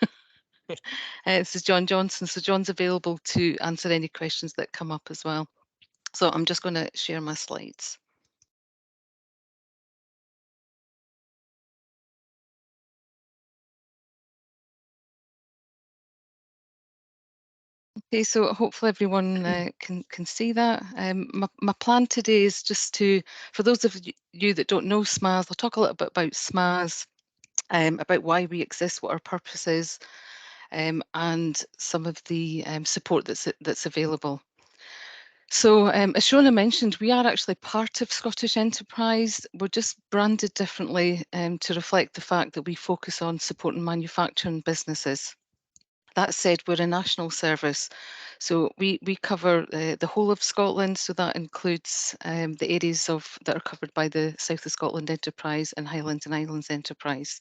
This is John Johnson. So John's available to answer any questions that come up as well. So I'm just going to share my slides. Okay, so hopefully everyone can see that. My plan today is just for those of you that don't know SMEs, I'll talk a little bit about SMEs, about why we exist, what our purpose is, and some of the support that's available. So as Shona mentioned, we are actually part of Scottish Enterprise. We're just branded differently to reflect the fact that we focus on supporting manufacturing businesses. That said, we're a national service, so we cover the whole of Scotland, so that includes the areas that are covered by the South of Scotland Enterprise and Highlands and Islands Enterprise.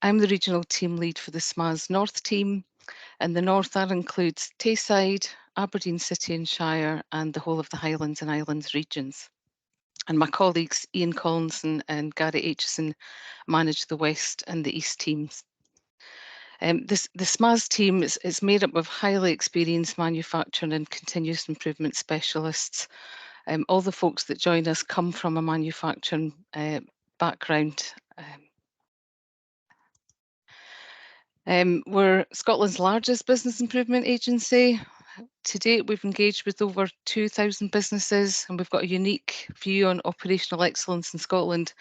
I'm the regional team lead for the SMEs North team, and the North that includes Tayside, Aberdeen City and Shire, and the whole of the Highlands and Islands regions. And my colleagues Ian Collinson and Gary Aitchison manage the West and the East teams. The SMEs team is made up of highly experienced manufacturing and continuous improvement specialists All the folks that join us come from a manufacturing background. We're Scotland's largest business improvement agency. To date, we've engaged with over 2,000 businesses, and we've got a unique view on operational excellence in Scotland.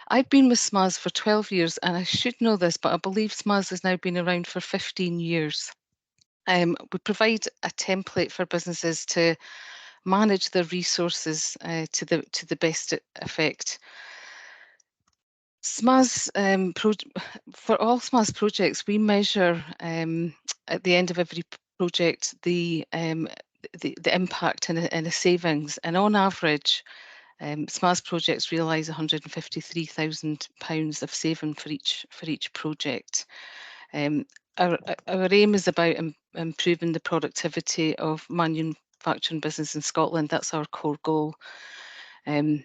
I've been with SMEs for 12 years, and I should know this, but I believe SMEs has now been around for 15 years. We provide a template for businesses to manage their resources to the best effect. SMEs, for all SMEs projects, we measure at the end of every project the impact and a savings, and on average, SMEs projects realise £153,000 of saving for each project. Our aim is about improving the productivity of manufacturing business in Scotland. That's our core goal. And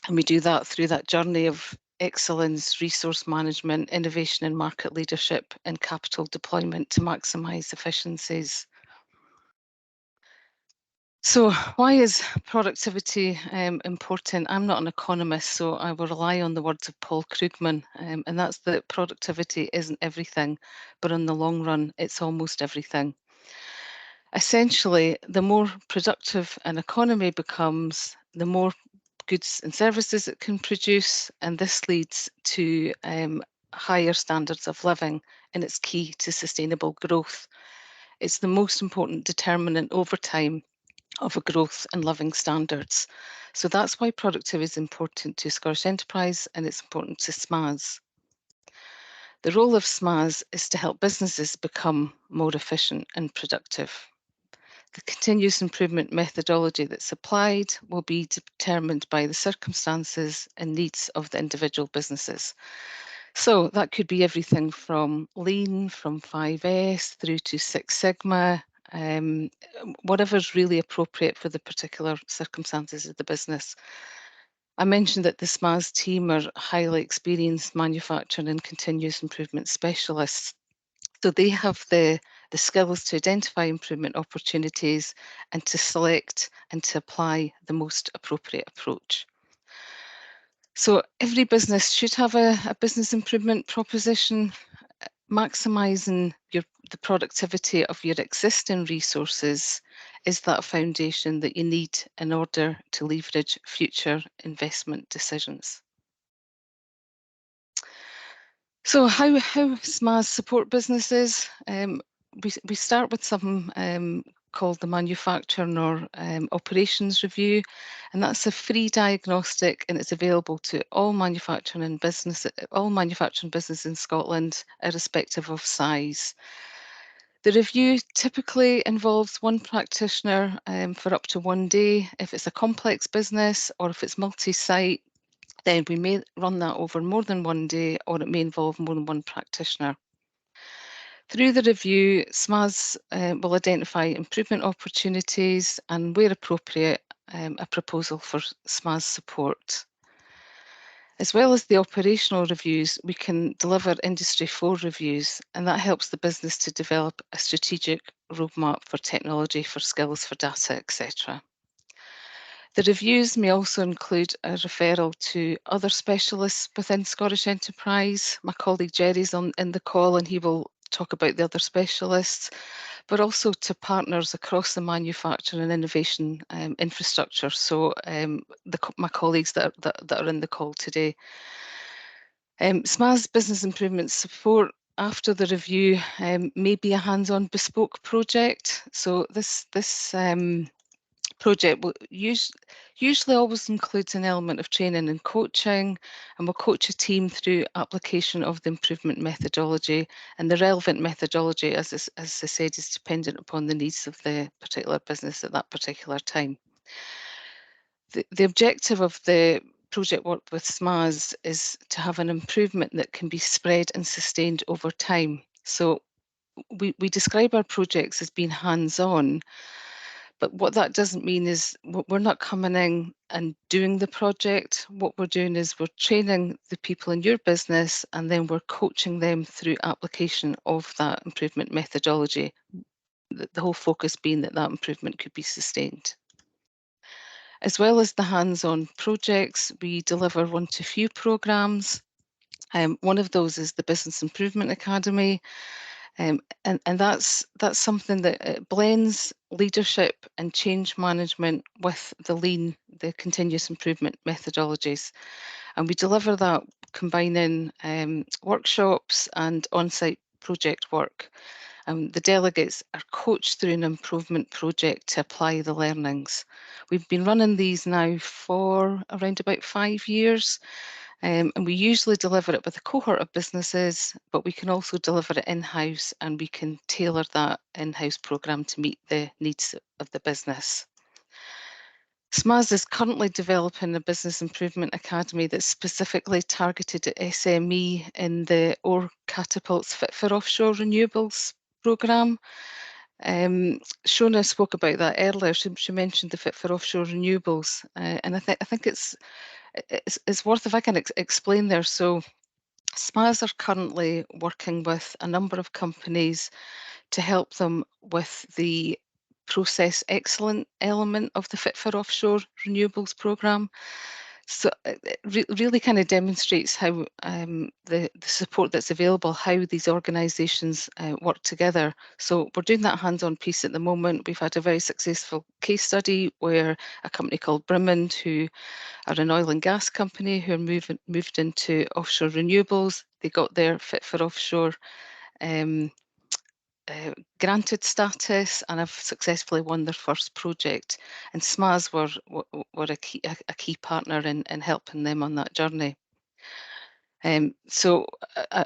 we do that through that journey of excellence, resource management, innovation and market leadership, and capital deployment to maximise efficiencies. So why is productivity important? I'm not an economist, so I will rely on the words of Paul Krugman, and that's that productivity isn't everything, but in the long run, it's almost everything. Essentially, the more productive an economy becomes, the more goods and services it can produce, and this leads to higher standards of living, and it's key to sustainable growth. It's the most important determinant over time of a growth in living standards. So that's why productivity is important to Scottish Enterprise, and it's important to SMEs. The role of SMEs is to help businesses become more efficient and productive. The continuous improvement methodology that's applied will be determined by the circumstances and needs of the individual businesses. So that could be everything from Lean, from 5S through to Six Sigma, whatever's really appropriate for the particular circumstances of the business. I mentioned that the SMEs team are highly experienced manufacturing and continuous improvement specialists. So they have the skills to identify improvement opportunities and to select and to apply the most appropriate approach. So every business should have a business improvement proposition. Maximising the productivity of your existing resources is that foundation that you need in order to leverage future investment decisions. So how SMEs support businesses? We start with something called the manufacturing or operations review, and that's a free diagnostic, and it's available to all manufacturing business in Scotland, irrespective of size. The review typically involves one practitioner for up to 1 day. If it's a complex business or if it's multi-site, then we may run that over more than 1 day, or it may involve more than one practitioner. Through the review, SMEs will identify improvement opportunities and, where appropriate, a proposal for SMEs support. As well as the operational reviews, we can deliver Industry 4 reviews, and that helps the business to develop a strategic roadmap for technology, for skills, for data, etc. The reviews may also include a referral to other specialists within Scottish Enterprise. My colleague Jerry's in the call, and he will talk about the other specialists, but also to partners across the manufacturing and innovation infrastructure. So my colleagues that are in the call today. SMEs business improvement support after the review may be a hands-on bespoke project. So this project will usually always includes an element of training and coaching, and will coach a team through application of the improvement methodology, and the relevant methodology, as I said, is dependent upon the needs of the particular business at that particular time. The objective of the project work with SMEs is to have an improvement that can be spread and sustained over time. So we describe our projects as being hands-on, but what that doesn't mean is we're not coming in and doing the project. What we're doing is we're training the people in your business, and then we're coaching them through application of that improvement methodology. The whole focus being that improvement could be sustained. As well as the hands-on projects, we deliver one-to-few programmes. One of those is the Business Improvement Academy, and that's something that blends leadership and change management with the continuous improvement methodologies. And we deliver that combining workshops and on-site project work. The delegates are coached through an improvement project to apply the learnings. We've been running these now for around about 5 years, and we usually deliver it with a cohort of businesses, but we can also deliver it in-house, and we can tailor that in-house programme to meet the needs of the business. SMEs is currently developing a Business Improvement Academy that's specifically targeted at SME in the Catapult's Fit for Offshore Renewables programme. Shona spoke about that earlier. She mentioned the Fit for Offshore Renewables, and I think it's worth if I can explain there. So SMEs are currently working with a number of companies to help them with the process excellent element of the Fit for Offshore Renewables programme. So it really kind of demonstrates how the support that's available, how these organisations work together. So we're doing that hands-on piece at the moment. We've had a very successful case study where a company called Brimmond, who are an oil and gas company who are moved into offshore renewables. They got their Fit for Offshore granted status and have successfully won their first project. And SMEs were a key partner in helping them on that journey. So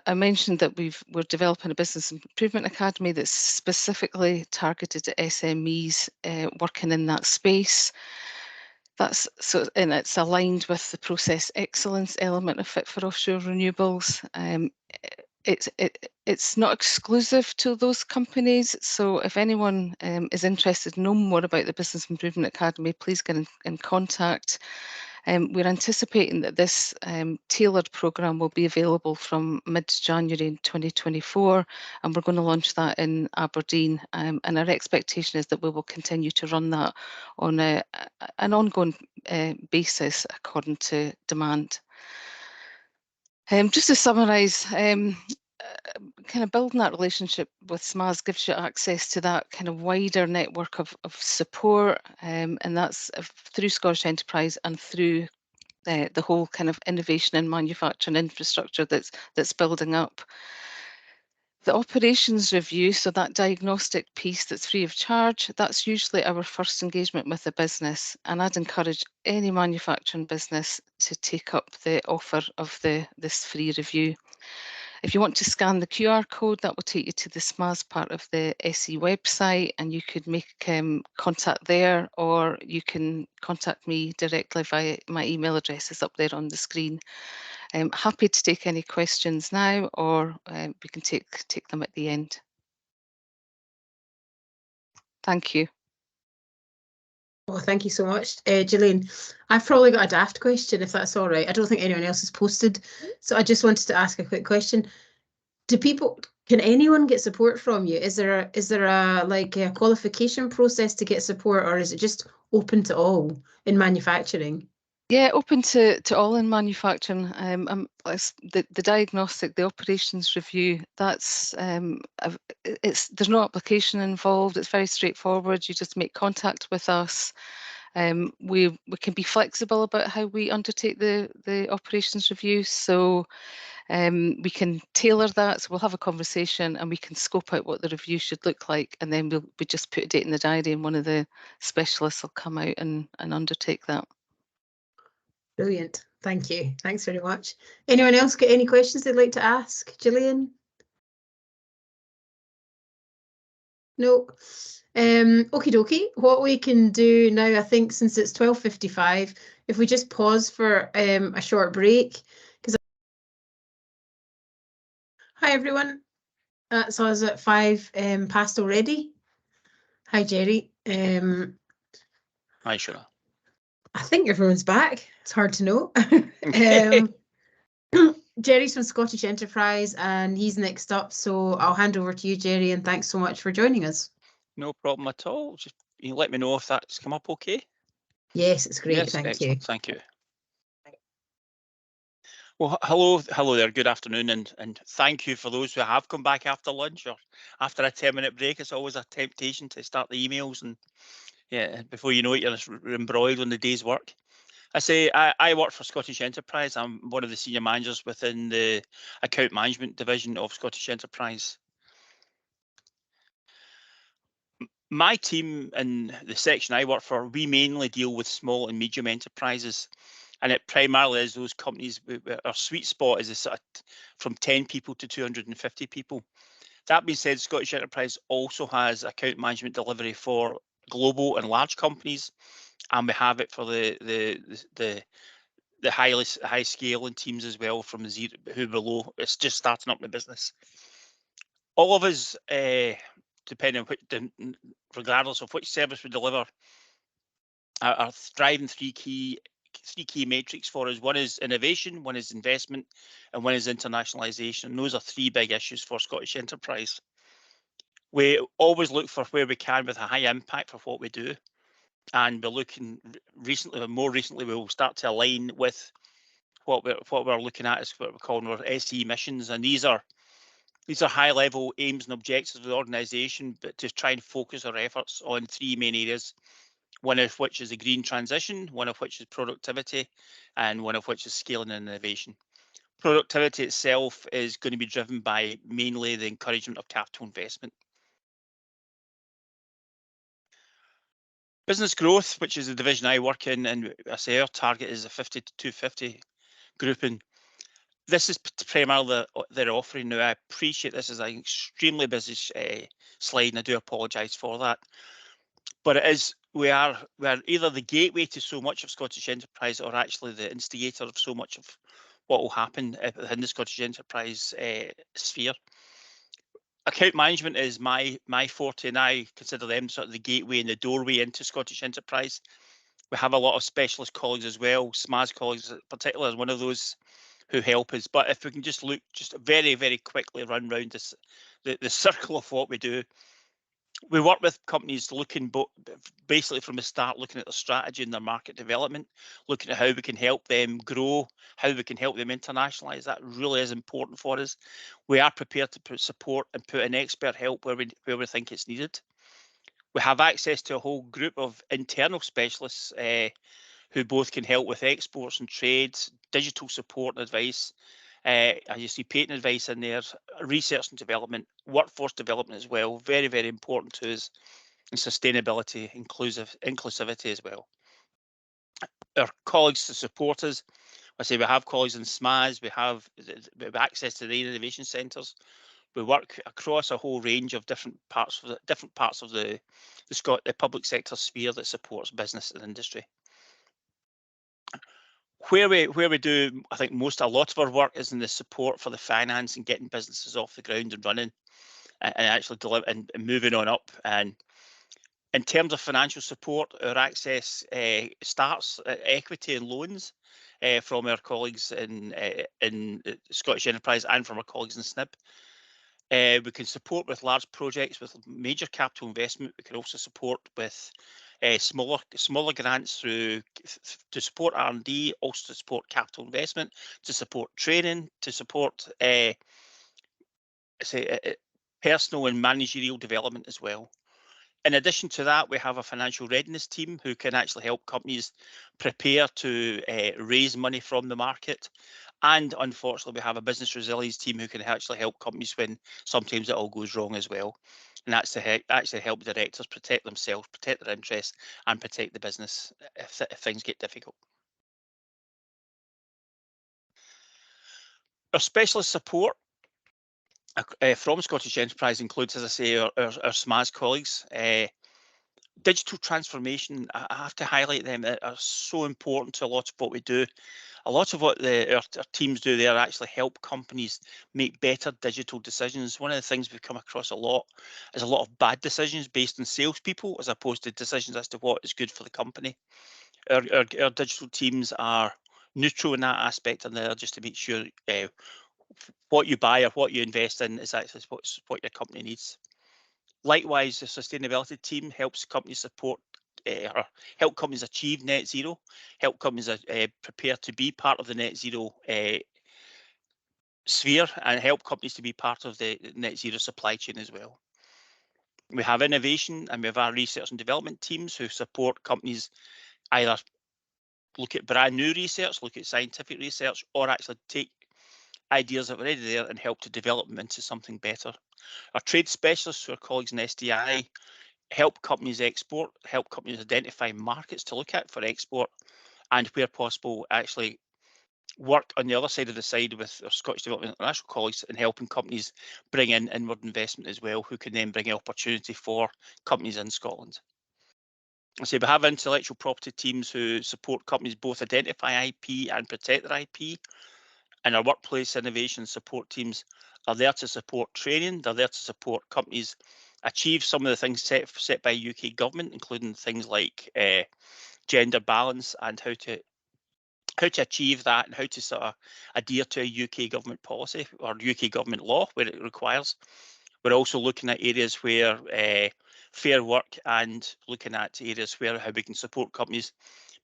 I mentioned that we're developing a Business Improvement Academy that's specifically targeted at SMEs working in that space. And it's aligned with the process excellence element of Fit for Offshore Renewables. It's not exclusive to those companies. So if anyone is interested in knowing more about the Business Improvement Academy, please get in contact. We're anticipating that this tailored programme will be available from mid-January 2024, and we're going to launch that in Aberdeen. And our expectation is that we will continue to run that on an ongoing basis according to demand. Just to summarise, kind of building that relationship with SMEs gives you access to that kind of wider network of support, and that's through Scottish Enterprise and through the whole kind of innovation and manufacturing infrastructure that's building up. The operations review, so that diagnostic piece that's free of charge, that's usually our first engagement with the business, and I'd encourage any manufacturing business to take up the offer of this free review. If you want to scan the QR code, that will take you to the SMEs part of the SE website, and you could make contact there, or you can contact me directly via my email address is up there on the screen. I'm happy to take any questions now, or we can take them at the end. Thank you. Oh, thank you so much, Gillian. I've probably got a daft question, if that's all right. I don't think anyone else has posted, so I just wanted to ask a quick question. Can anyone get support from you? Is there a qualification process to get support, or is it just open to all in manufacturing? Yeah, open to all in manufacturing. The diagnostic, the operations review, that's there's no application involved. It's very straightforward. You just make contact with us. We can be flexible about how we undertake the operations review. So we can tailor that. So we'll have a conversation and we can scope out what the review should look like, and then we just put a date in the diary, and one of the specialists will come out and undertake that. Brilliant. Thank you. Thanks very much. Anyone else got any questions they'd like to ask Gillian? No. Okie dokie. What we can do now, I think, since it's 12:55, if we just pause for a short break. Hi everyone. That's us at 5 past already. Hi Jerry. Hi Shona. I think everyone's back. It's hard to know. Jerry's from Scottish Enterprise and he's next up, so I'll hand over to you, Jerry, and thanks so much for joining us. No problem at all. Just you let me know if that's come up okay. Yes, it's great. Yes, Thank excellent. you. Thank you. Well, hello there. Good afternoon, and thank you for those who have come back after lunch or after a 10-minute break. It's always a temptation to start the emails, and yeah, before you know it, you're embroiled on the day's work. I work for Scottish Enterprise. I'm one of the senior managers within the account management division of Scottish Enterprise. My team in the section I work for, we mainly deal with small and medium enterprises, and it primarily is those companies. Our sweet spot is sort of from 10 people to 250 people. That being said, Scottish Enterprise also has account management delivery for global and large companies, and we have it for the high scaling teams as well, from zero who below. It's just starting up the business. All of us, depending on which, regardless of which service we deliver, are driving three key metrics for us. One is innovation, one is investment, and one is internationalisation. And those are three big issues for Scottish Enterprise. We always look for where we can with a high impact for what we do, and we're looking more recently, we will start to align with what we're looking at is what we're calling our SE missions, and these are high level aims and objectives of the organisation, but to try and focus our efforts on three main areas. One of which is the green transition, one of which is productivity, and one of which is scaling and innovation. Productivity itself is going to be driven by mainly the encouragement of capital investment. Business growth, which is the division I work in, and I say our target is a 50 to 250 grouping. This is primarily their offering now. I appreciate this is an extremely busy slide, and I do apologise for that. But it is, we are either the gateway to so much of Scottish Enterprise, or actually the instigator of so much of what will happen within the Scottish Enterprise sphere. Account management is my forte, and I consider them sort of the gateway and the doorway into Scottish Enterprise. We have a lot of specialist colleagues as well, SMEs colleagues in particular is one of those who help us. But if we can just look, just very, very quickly run round this, the circle of what we do. We work with companies looking basically from the start, looking at their strategy and their market development, looking at how we can help them grow, how we can help them internationalise. That really is important for us. We are prepared to put support and put in expert help where we think it's needed. We have access to a whole group of internal specialists who both can help with exports and trades, digital support and advice. As you see, patent advice in there, research and development, workforce development as well, very, very important to us, and sustainability, inclusivity as well. Our colleagues to support us, I say we have colleagues in SMEs, we have access to the innovation centres. We work across a whole range of different parts of the public sector sphere that supports business and industry. Where we do, I think a lot of our work is in the support for the finance and getting businesses off the ground and running, and actually delivering and moving on up. And in terms of financial support, our access starts at equity and loans from our colleagues in Scottish Enterprise and from our colleagues in SNIB. We can support with large projects with major capital investment. We can also support with smaller grants to support R&D, also to support capital investment, to support training, to support personal and managerial development as well. In addition to that, we have a financial readiness team who can actually help companies prepare to raise money from the market. And unfortunately, we have a business resilience team who can actually help companies when sometimes it all goes wrong as well. And that's to actually help directors protect themselves, protect their interests, and protect the business if things get difficult. Our specialist support from Scottish Enterprise includes, as I say, our SMEs colleagues. Digital transformation, I have to highlight them, that are so important to a lot of what we do. A lot of what our teams do there actually help companies make better digital decisions. One of the things we've come across a lot is a lot of bad decisions based on salespeople as opposed to decisions as to what is good for the company. Our digital teams are neutral in that aspect, and they're just to make sure what you buy or what you invest in is actually what your company needs. Likewise, the sustainability team helps companies support or help companies achieve net zero, help companies prepare to be part of the net zero sphere, and help companies to be part of the net zero supply chain as well. We have innovation, and we have our research and development teams who support companies either look at brand new research, look at scientific research, or actually take ideas that are already there and help to develop them into something better. Our trade specialists, who are colleagues in SDI, help companies export, help companies identify markets to look at for export, and where possible, actually work on the other side of the side with our Scottish Development International colleagues in helping companies bring in inward investment as well, who can then bring opportunity for companies in Scotland. So we have intellectual property teams who support companies both identify IP and protect their IP, and our workplace innovation support teams are there to support training. They're there to support companies achieve some of the things set by UK government, including things like gender balance and how to achieve that and how to sort of adhere to a UK government policy or UK government law where it requires. We're also looking at areas where fair work, and looking at areas where how we can support companies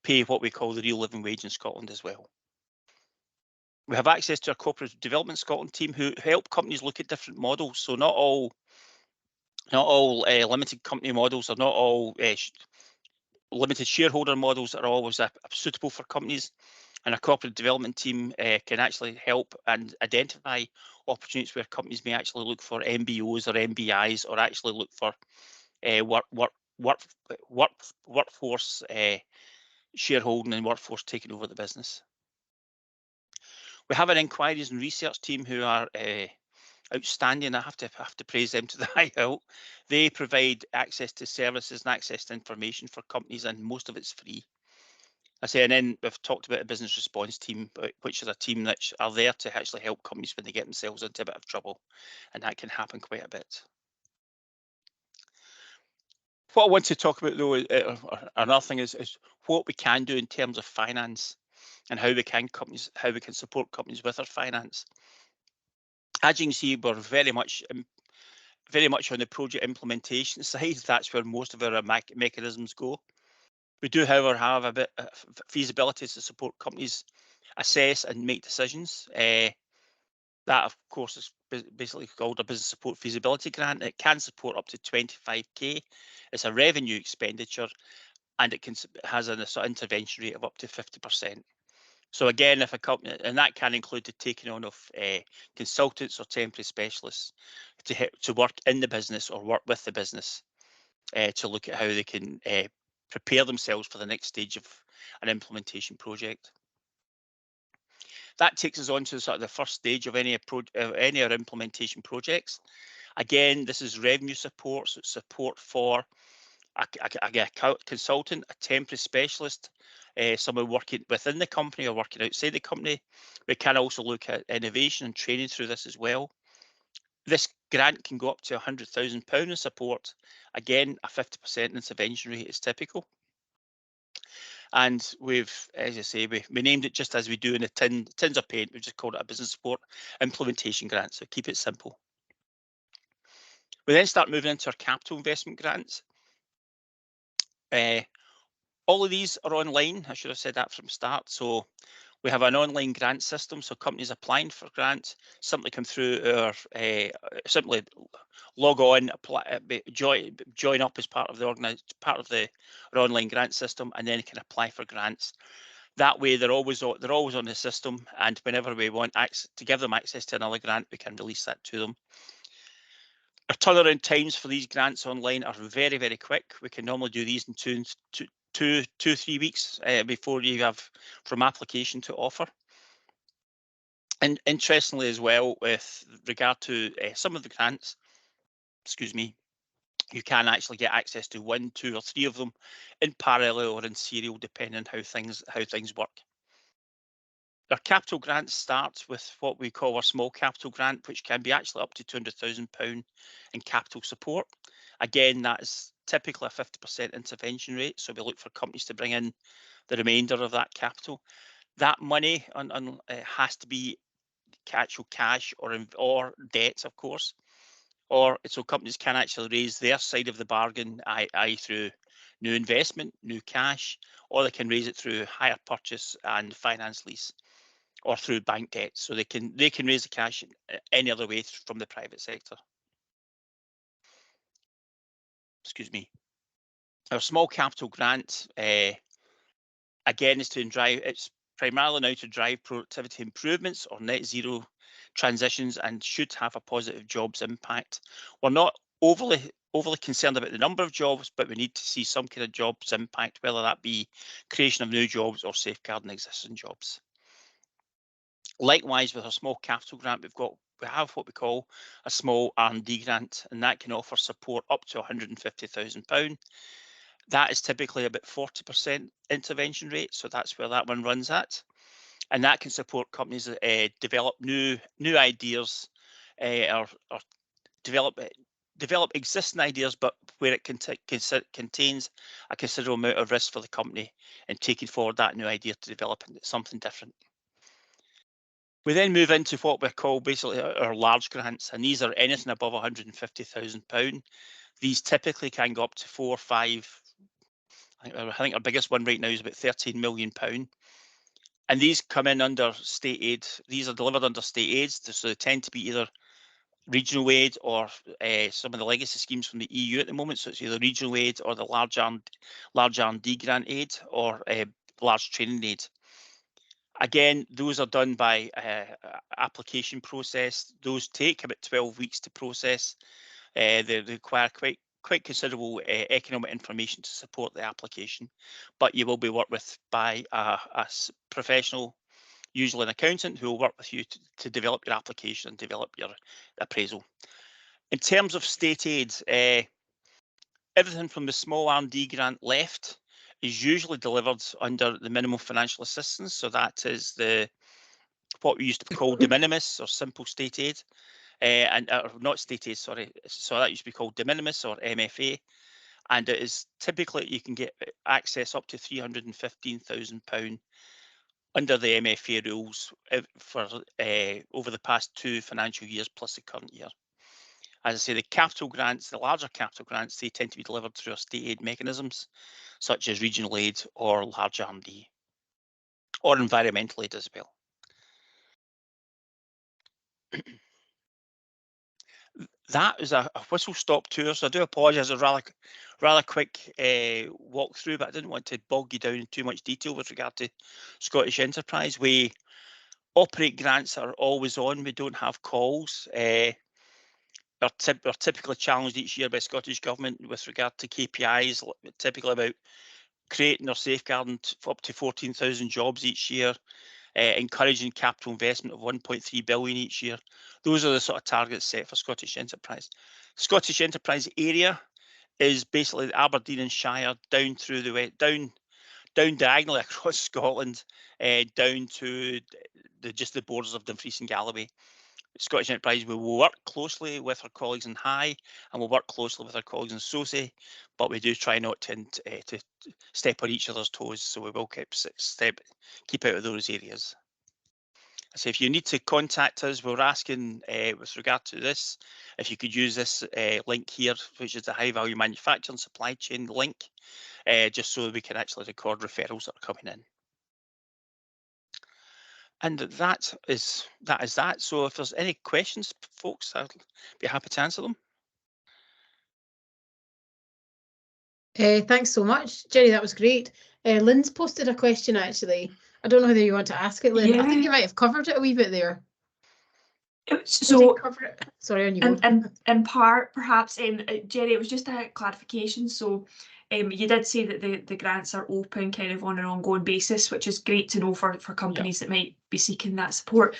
pay what we call the real living wage in Scotland as well. We have access to our Corporate Development Scotland team who help companies look at different models. So not all limited company models, or not all limited shareholder models are always suitable for companies. And our corporate development team can actually help and identify opportunities where companies may actually look for MBOs or MBIs, or actually look for workforce shareholding and workforce taking over the business. We have an inquiries and research team who are outstanding. I have to praise them to the high hilt. They provide access to services and access to information for companies, and most of it's free. I say, and then we've talked about a business response team, which is a team that are there to actually help companies when they get themselves into a bit of trouble, and that can happen quite a bit. What I want to talk about though, another thing is what we can do in terms of finance, and how we can support companies with their finance. As you can see, we're very much on the project implementation side. That's where most of our mechanisms go. We do, however, have a bit of feasibility to support companies assess and make decisions. That, of course, is basically called a business support feasibility grant. It can support up to 25k. It's a revenue expenditure, and it has a sort of intervention rate of up to 50%. So again, if a company, and that can include the taking on of consultants or temporary specialists to work in the business or work with the business to look at how they can prepare themselves for the next stage of an implementation project. That takes us on to sort of the first stage of any of our implementation projects. Again, this is revenue support, so it's support for a consultant, a temporary specialist, someone working within the company or working outside the company. We can also look at innovation and training through this as well. This grant can go up to £100,000 in support. Again, a 50% intervention rate is typical. And we've, as I say, we named it just as we do in the tins of paint. We've just called it a business support implementation grant, so keep it simple. We then start moving into our capital investment grants. All of these are online. I should have said that from the start. So we have an online grant system. So companies applying for grants simply come through our, simply log on, apply, join up as part of the our online grant system, and then can apply for grants. That way, they're always on the system, and whenever we want to give them access to another grant, we can release that to them. Our turnaround times for these grants online are very, very quick. We can normally do these in 2-3 weeks before you have from application to offer. And interestingly as well, with regard to some of the grants, excuse me, you can actually get access to 1, 2 or 3 of them in parallel or in serial, depending on how things work. Our capital grants start with what we call our small capital grant, which can be actually up to £200,000 in capital support. Again, that is typically a 50% intervention rate, so we look for companies to bring in the remainder of that capital. That money has to be actual cash or debt, of course, or so companies can actually raise their side of the bargain, i.e. through new investment, new cash, or they can raise it through hire purchase and finance lease, or through bank debt. So they can raise the cash any other way from the private sector. Excuse me. Our small capital grant, again, is to drive. It's primarily now to drive productivity improvements or net zero transitions, and should have a positive jobs impact. We're not overly concerned about the number of jobs, but we need to see some kind of jobs impact, whether that be creation of new jobs or safeguarding existing jobs. Likewise, with our small capital grant, we have what we call a small R&D grant, and that can offer support up to £150,000. That is typically about 40% intervention rate, so that's where that one runs at. And that can support companies that develop new ideas, or develop existing ideas, but where it contains a considerable amount of risk for the company in taking forward that new idea to develop something different. We then move into what we call basically our large grants, and these are anything above £150,000. These typically can go up to 4 or 5. I think our biggest one right now is about £13 million. And these come in under state aid. These are delivered under state aids, so they tend to be either regional aid or some of the legacy schemes from the EU at the moment. So it's either regional aid or the large R&D grant aid, or large training aid. Again, those are done by application process. Those take about 12 weeks to process. They require quite considerable economic information to support the application, but you will be worked with by a professional, usually an accountant, who will work with you to develop your application and develop your appraisal. In terms of state aid, everything from the small R&D grant left is usually delivered under the minimum financial assistance. So that is what we used to call de minimis or simple state aid, not state aid, sorry. So that used to be called de minimis or MFA, and it is typically you can get access up to £315,000 under the MFA rules for over the past 2 financial years plus the current year. As I say, the capital grants, the larger capital grants, they tend to be delivered through our state aid mechanisms, such as regional aid or large R&D, or environmental aid as well. That is a whistle-stop tour, so I do apologise. A rather quick walkthrough, but I didn't want to bog you down in too much detail with regard to Scottish Enterprise. We operate grants that are always on. We don't have calls. Are typically challenged each year by Scottish Government with regard to KPIs, typically about creating or safeguarding up to 14,000 jobs each year, encouraging capital investment of 1.3 billion each year. Those are the sort of targets set for Scottish Enterprise. Scottish Enterprise area is basically Aberdeen and Shire down through down diagonally across Scotland, down to just the borders of Dumfries and Galloway. Scottish Enterprise, we will work closely with our colleagues in High, and we'll work closely with our colleagues in Sosie, but we do try not to step on each other's toes, so we will keep out of those areas. So if you need to contact us, we're asking with regard to this, if you could use this link here, which is the High Value Manufacturing Supply Chain link, just so we can actually record referrals that are coming in. And that is that. So if there's any questions, folks, I'll be happy to answer them. Thanks so much, Jerry. That was great. Lynn's posted a question, actually. I don't know whether you want to ask it, Lynn. Yeah. I think you might have covered it a wee bit there. So cover it? Sorry, on you. In part, perhaps, Jerry, it was just a clarification. So you did say that the grants are open kind of on an ongoing basis, which is great to know for companies that might be seeking that support.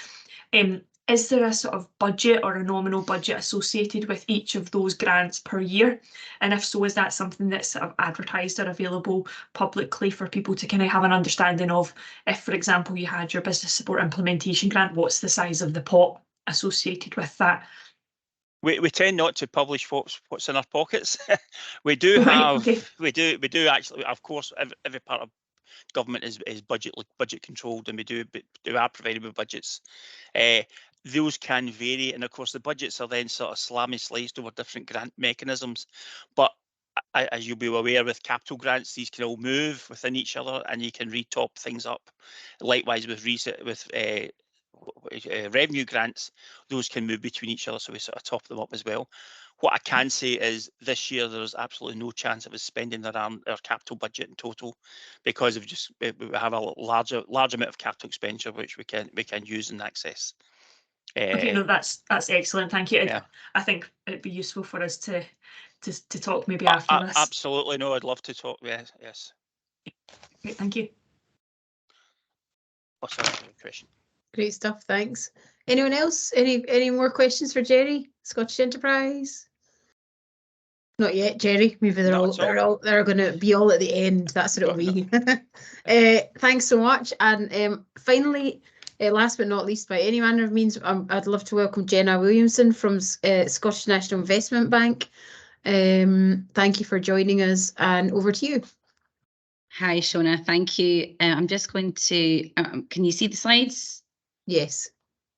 Is there a sort of budget or a nominal budget associated with each of those grants per year? And if so, is that something that's sort of advertised or available publicly for people to kind of have an understanding of? If, for example, you had your business support implementation grant, what's the size of the pot associated with that? We tend not to publish what's in our pockets. We do have, okay. we do actually, of course, every part of government is budget controlled, and we are provided with budgets. Those can vary, and of course the budgets are then sort of sliced over different grant mechanisms. But as you'll be aware, with capital grants, these can all move within each other, and you can re-top things up. Likewise, with revenue grants, those can move between each other, so we sort of top them up as well. What I can say is this year there's absolutely no chance of us spending our capital budget in total, because of just we have a large amount of capital expenditure which we can use and access. Okay, no, that's excellent. Thank you. Yeah. I think it'd be useful for us to talk maybe after this. Absolutely, no, I'd love to talk. Yes. Great, thank you. Oh, sorry, question. Great stuff, thanks. Anyone else? Any more questions for Jerry, Scottish Enterprise? Not yet, Jerry. Maybe they're going to be all at the end. That's what it'll be. Thanks so much. And finally, last but not least, by any manner of means, I'd love to welcome Jenna Williamson from Scottish National Investment Bank. Thank you for joining us, and over to you. Hi, Shona. Thank you. I'm just going to. Can you see the slides? Yes.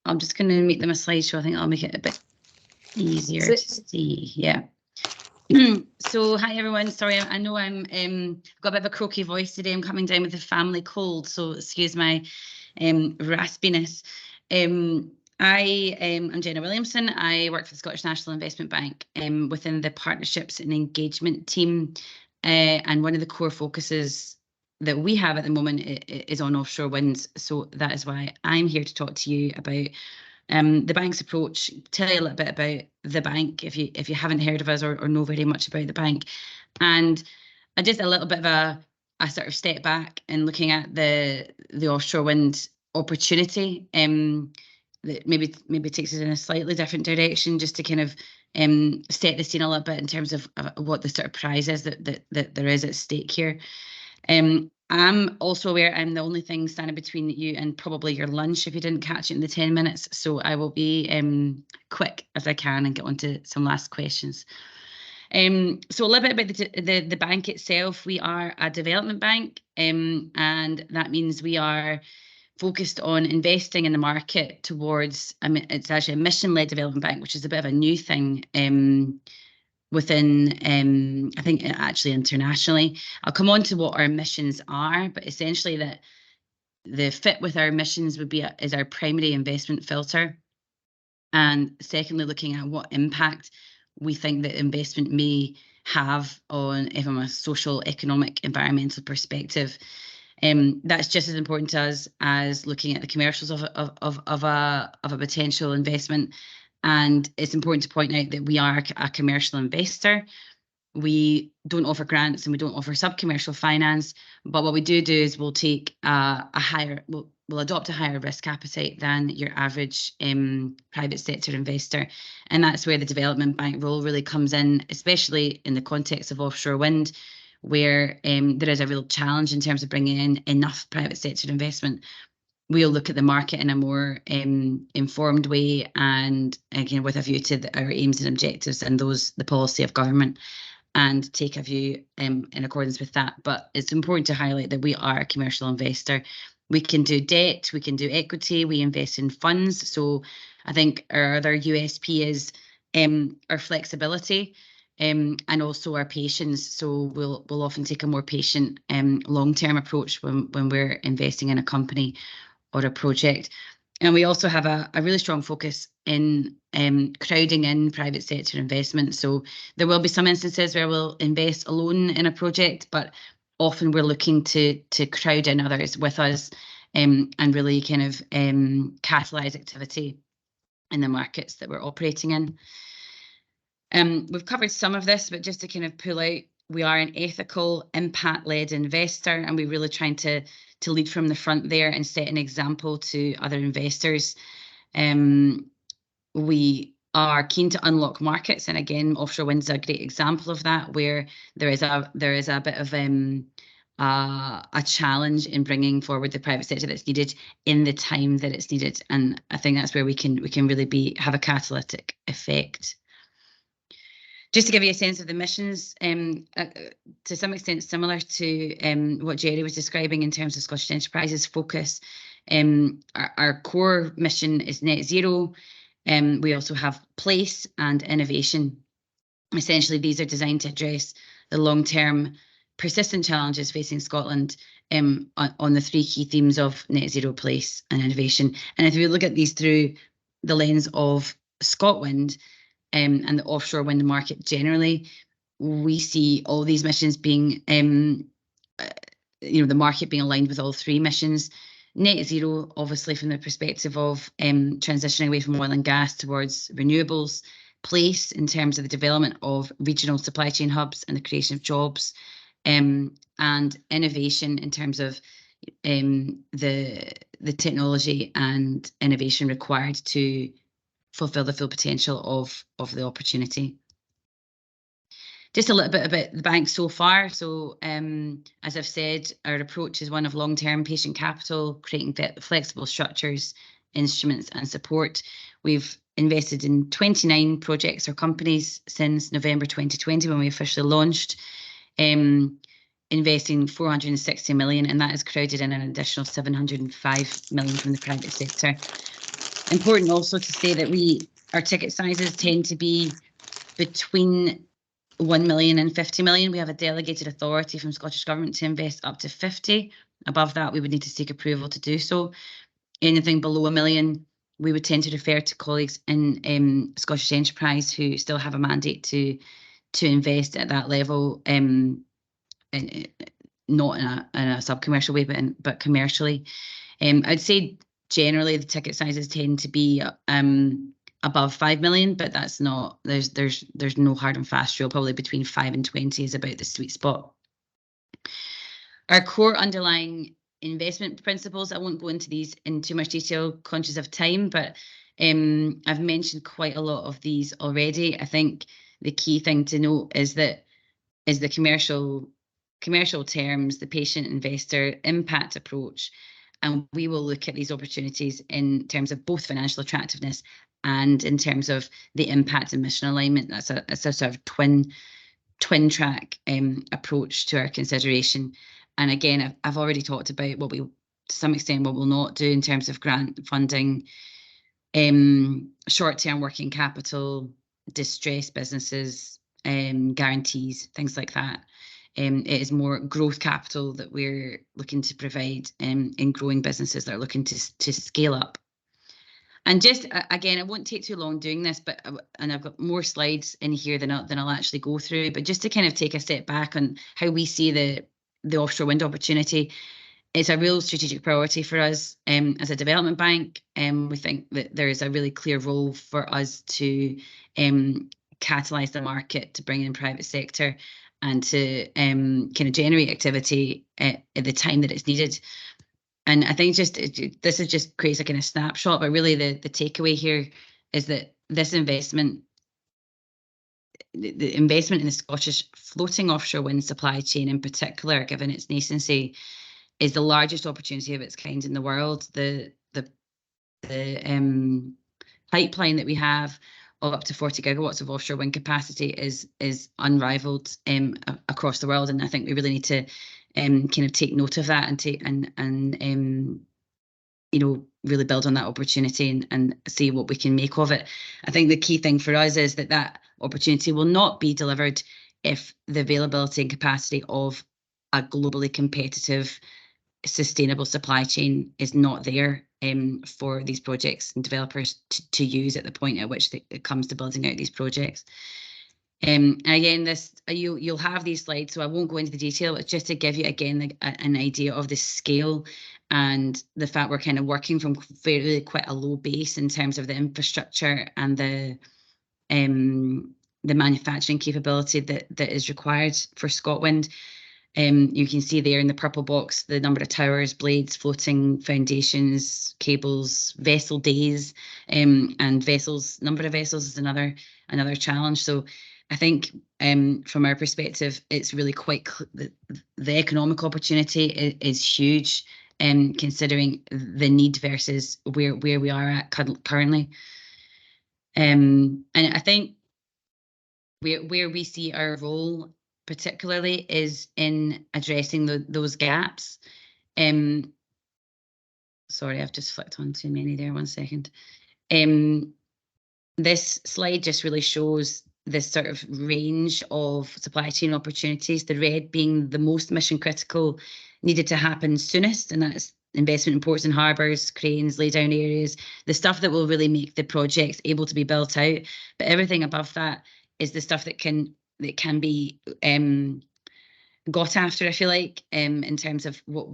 I'm just going to make them a slideshow. I think I'll make it a bit easier to see. Yeah. So hi everyone, sorry, I know I've got a bit of a croaky voice today. I'm coming down with a family cold, so excuse my raspiness. I'm Jenna Williamson. I work for the Scottish National Investment Bank within the partnerships and engagement team, and one of the core focuses that we have at the moment is on offshore winds. So that is why I'm here to talk to you about the bank's approach, tell you a little bit about the bank if you haven't heard of us or know very much about the bank, and just a little bit of a sort of step back and looking at the offshore wind opportunity that maybe takes us in a slightly different direction, just to kind of set the scene a little bit in terms of what the sort of prize is that there is at stake here. I'm also aware I'm the only thing standing between you and probably your lunch if you didn't catch it in the 10 minutes. So I will be quick as I can and get on to some last questions. So a little bit about the bank itself. We are a development bank, and that means we are focused on investing in the market towards, it's actually a mission-led development bank, which is a bit of a new thing within, I think actually internationally. I'll come on to what our missions are, but essentially that the fit with our missions would be is our primary investment filter. And secondly, looking at what impact we think that investment may have on, from a social, economic, environmental perspective. That's just as important to us as looking at the commercials of a potential investment. And it's important to point out that we are a commercial investor. We don't offer grants and we don't offer sub-commercial finance, but what we do is we'll take we'll adopt a higher risk appetite than your average private sector investor. And that's where the development bank role really comes in, especially in the context of offshore wind, where there is a real challenge in terms of bringing in enough private sector investment. We'll look at the market in a more informed way, and again with a view to our aims and objectives and the policy of government, and take a view in accordance with that. But it's important to highlight that we are a commercial investor. We can do debt, we can do equity, we invest in funds. So I think our other USP is our flexibility and also our patience. So we'll often take a more patient long-term approach when we're investing in a company or a project. And we also have a really strong focus in crowding in private sector investment. So there will be some instances where we'll invest alone in a project, but often we're looking to crowd in others with us and really kind of catalyse activity in the markets that we're operating in. We've covered some of this, but just to kind of pull out, we are an ethical, impact-led investor, and we're really trying to lead from the front there and set an example to other investors. We are keen to unlock markets, and again, offshore wind is a great example of that, where there is a bit of a challenge in bringing forward the private sector that's needed in the time that it's needed, and I think that's where we can really have a catalytic effect. Just to give you a sense of the missions, to some extent similar to what Jerry was describing in terms of Scottish Enterprise's focus, our core mission is net zero. We also have place and innovation. Essentially, these are designed to address long-term persistent challenges facing Scotland on the 3 key themes of net zero, place and innovation. And if we look at these through the lens of ScotWind and the offshore wind market generally, we see all these missions being, the market being aligned with all 3 missions. Net zero, obviously, from the perspective of transitioning away from oil and gas towards renewables. Place, in terms of the development of regional supply chain hubs and the creation of jobs. And innovation in terms of the technology and innovation required to fulfill the full potential of the opportunity. Just a little bit about the bank so far. So as I've said, our approach is one of long-term patient capital, creating flexible structures, instruments and support. We've invested in 29 projects or companies since November 2020 when we officially launched, investing 460 million, and that is crowded in an additional 705 million from the private sector. Important also to say that our ticket sizes tend to be between 1 million and 50 million. We have a delegated authority from Scottish Government to invest up to 50. Above that, we would need to seek approval to do so. Anything below 1 million, we would tend to refer to colleagues in Scottish Enterprise who still have a mandate to invest at that level, not in a sub-commercial way, but commercially. I'd say generally the ticket sizes tend to be above 5 million, but that's not, there's no hard and fast rule. Probably between 5 and 20 is about the sweet spot. Our core underlying investment principles, I won't go into these in too much detail, conscious of time, but I've mentioned quite a lot of these already. I think the key thing to note is the commercial terms, the patient investor impact approach, and we will look at these opportunities in terms of both financial attractiveness and in terms of the impact and mission alignment. That's a sort of twin track approach to our consideration. And again, I've already talked about what we, to some extent, what we'll not do in terms of grant funding, short-term working capital, distressed businesses, guarantees, things like that. It is more growth capital that we're looking to provide in growing businesses that are looking to scale up. And just again, it won't take too long doing this, and I've got more slides in here than I'll actually go through. But just to kind of take a step back on how we see the offshore wind opportunity, it's a real strategic priority for us as a development bank. We think that there is a really clear role for us to catalyse the market, to bring in private sector, and to kind of generate activity at the time that it's needed. And I think this is just creates a kind of snapshot, but really the takeaway here is that this investment, the investment in the Scottish floating offshore wind supply chain in particular, given its nascency, is the largest opportunity of its kind in the world. The pipeline that we have of up to 40 gigawatts of offshore wind capacity is unrivaled across the world, and I think we really need to kind of take note of that and really build on that opportunity and see what we can make of it. I think the key thing for us is that opportunity will not be delivered if the availability and capacity of a globally competitive, sustainable supply chain is not there for these projects and developers to use at the point at which it comes to building out these projects. Again, you'll have these slides, so I won't go into the detail. It's just to give you again an idea of the scale and the fact we're kind of working from really quite a low base in terms of the infrastructure and the manufacturing capability that is required for ScotWind. You can see there in the purple box the number of towers, blades, floating foundations, cables, vessel days, and number of vessels is another challenge. So I think from our perspective, it's really quite the economic opportunity is huge, considering the need versus where we are at currently. And I think where we see our role particularly is in addressing those gaps. Sorry, I've just flicked on too many there, 1 second. This slide just really shows this sort of range of supply chain opportunities, the red being the most mission critical, needed to happen soonest, and that's investment in ports and harbours, cranes, laydown areas, the stuff that will really make the projects able to be built out. But everything above that is the stuff that can be got after, if you like, in terms of what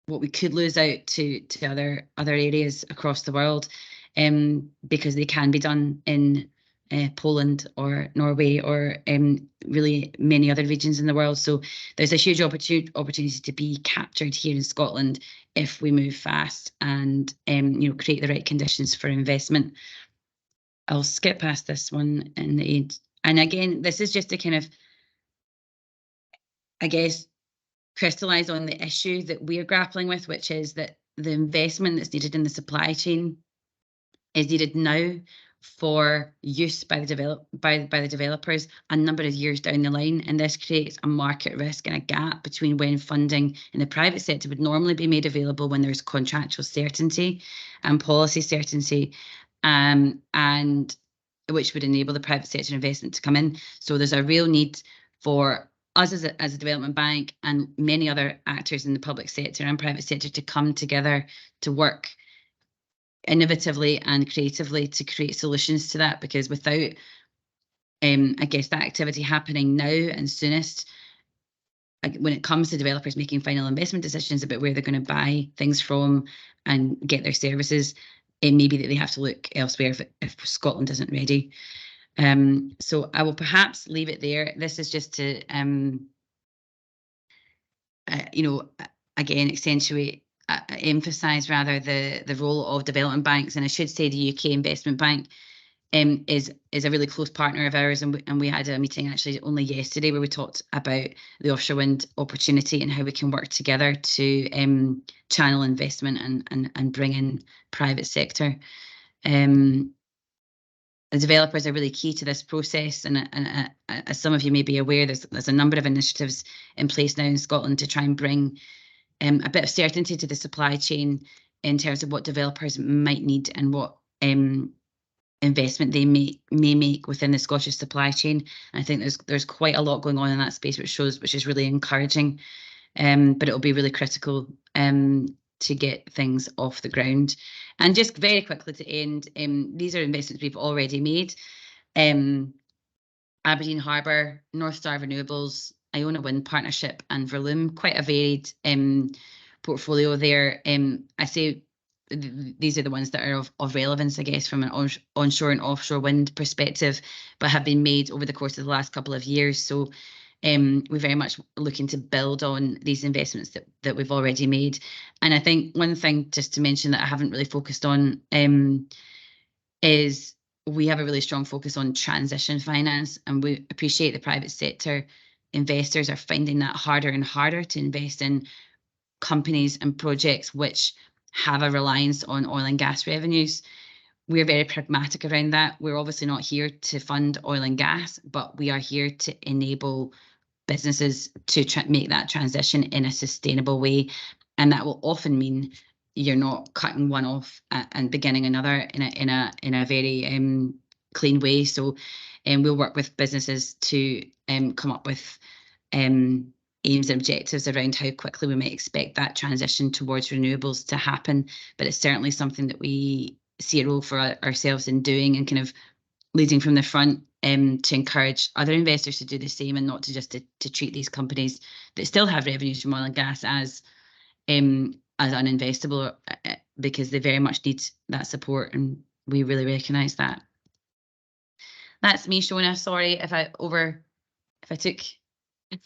we could lose out to other areas across the world, because they can be done in Poland or Norway or really many other regions in the world. So there's a huge opportunity to be captured here in Scotland if we move fast and create the right conditions for investment. I'll skip past this one in the end. And again, this is just to kind of, I guess, crystallise on the issue that we're grappling with, which is that the investment that's needed in the supply chain is needed now for use by the developers a number of years down the line, and this creates a market risk and a gap between when funding in the private sector would normally be made available when there's contractual certainty and policy certainty, and which would enable the private sector investment to come in. So there's a real need for us as a development bank and many other actors in the public sector and private sector to come together to work innovatively and creatively to create solutions to that, because without I guess that activity happening now and soonest, when it comes to developers making final investment decisions about where they're going to buy things from and get their services, it may be that they have to look elsewhere if Scotland isn't ready. So I will perhaps leave it there. This is just to again accentuate, emphasise rather the role of development banks, and I should say the UK Investment Bank is a really close partner of ours, and we had a meeting actually only yesterday where we talked about the offshore wind opportunity and how we can work together to channel investment and bring in private sector. The developers are really key to this process, and as some of you may be aware, there's a number of initiatives in place now in Scotland to try and bring a bit of certainty to the supply chain in terms of what developers might need and what investment they may make within the Scottish supply chain. And I think there's quite a lot going on in that space, which is really encouraging. But it'll be really critical to get things off the ground. And just very quickly to end, these are investments we've already made. Aberdeen Harbour, North Star Renewables, Iona Wind Partnership and Verloom, quite a varied portfolio there. I say these are the ones that are of relevance, I guess, from an onshore and offshore wind perspective, but have been made over the course of the last couple of years. So we're very much looking to build on these investments that we've already made. And I think one thing just to mention that I haven't really focused on is we have a really strong focus on transition finance, and we appreciate the private sector investors are finding that harder and harder to invest in companies and projects which have a reliance on oil and gas revenues. We're very pragmatic around that. We're obviously not here to fund oil and gas, but we are here to enable businesses to make that transition in a sustainable way. And that will often mean you're not cutting one off and beginning another in a very clean way. So we'll work with businesses to come up with aims and objectives around how quickly we might expect that transition towards renewables to happen. But it's certainly something that we see a role for ourselves in doing and kind of leading from the front to encourage other investors to do the same, and not to just to treat these companies that still have revenues from oil and gas as uninvestable, because they very much need that support, and we really recognise that. That's me, Shona. Sorry if I took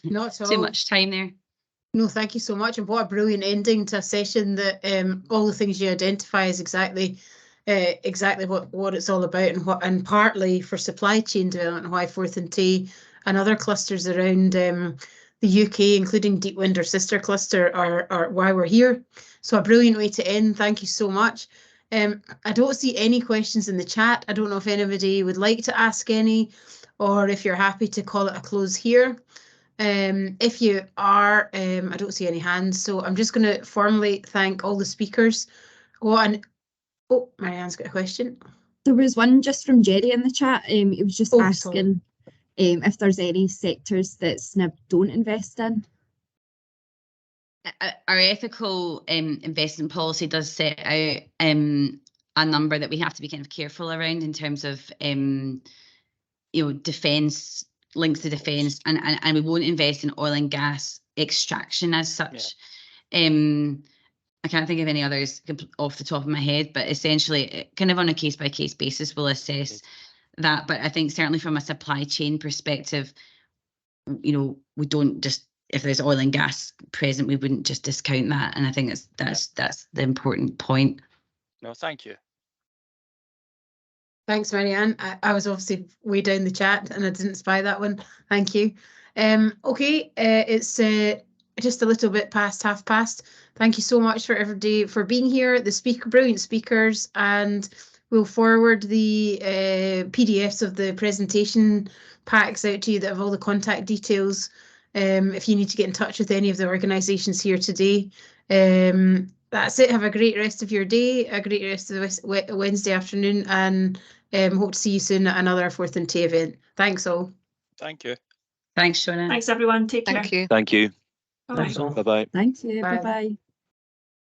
Not at too all. much time there. No, thank you so much. And what a brilliant ending to a session that all the things you identify is exactly what it's all about, and partly for supply chain development, why Forth and Tay and other clusters around the UK, including Deep Wind, our sister cluster, are why we're here. So a brilliant way to end. Thank you so much. I don't see any questions in the chat. I don't know if anybody would like to ask any, or if you're happy to call it a close here. If you are, I don't see any hands, so I'm just going to formally thank all the speakers. Marianne's got a question. There was one just from Jerry in the chat. He was just asking if there's any sectors that SNIB don't invest in. Our ethical investment policy does set out a number that we have to be kind of careful around in terms of defence, links to defence, and we won't invest in oil and gas extraction as such. I can't think of any others off the top of my head, but essentially, kind of on a case-by-case basis, we'll assess that. But I think certainly from a supply chain perspective, we don't just, if there's oil and gas present, we wouldn't just discount that. And I think that's the important point. No, thank you. Thanks, Marianne. I was obviously way down the chat and I didn't spy that one. Thank you. Okay, it's just a little bit past past. Thank you so much for everybody for being here, brilliant speakers, and we'll forward the PDFs of the presentation packs out to you that have all the contact details if you need to get in touch with any of the organisations here today. That's it. Have a great rest of your day, a great rest of the Wednesday afternoon, and hope to see you soon at another Forth and Tay event. Thanks all. Thank you. Thanks, Shona. Thanks everyone. Take care. Thank you. Thank you. Bye. Bye-bye. Thank you. Bye. Bye-bye.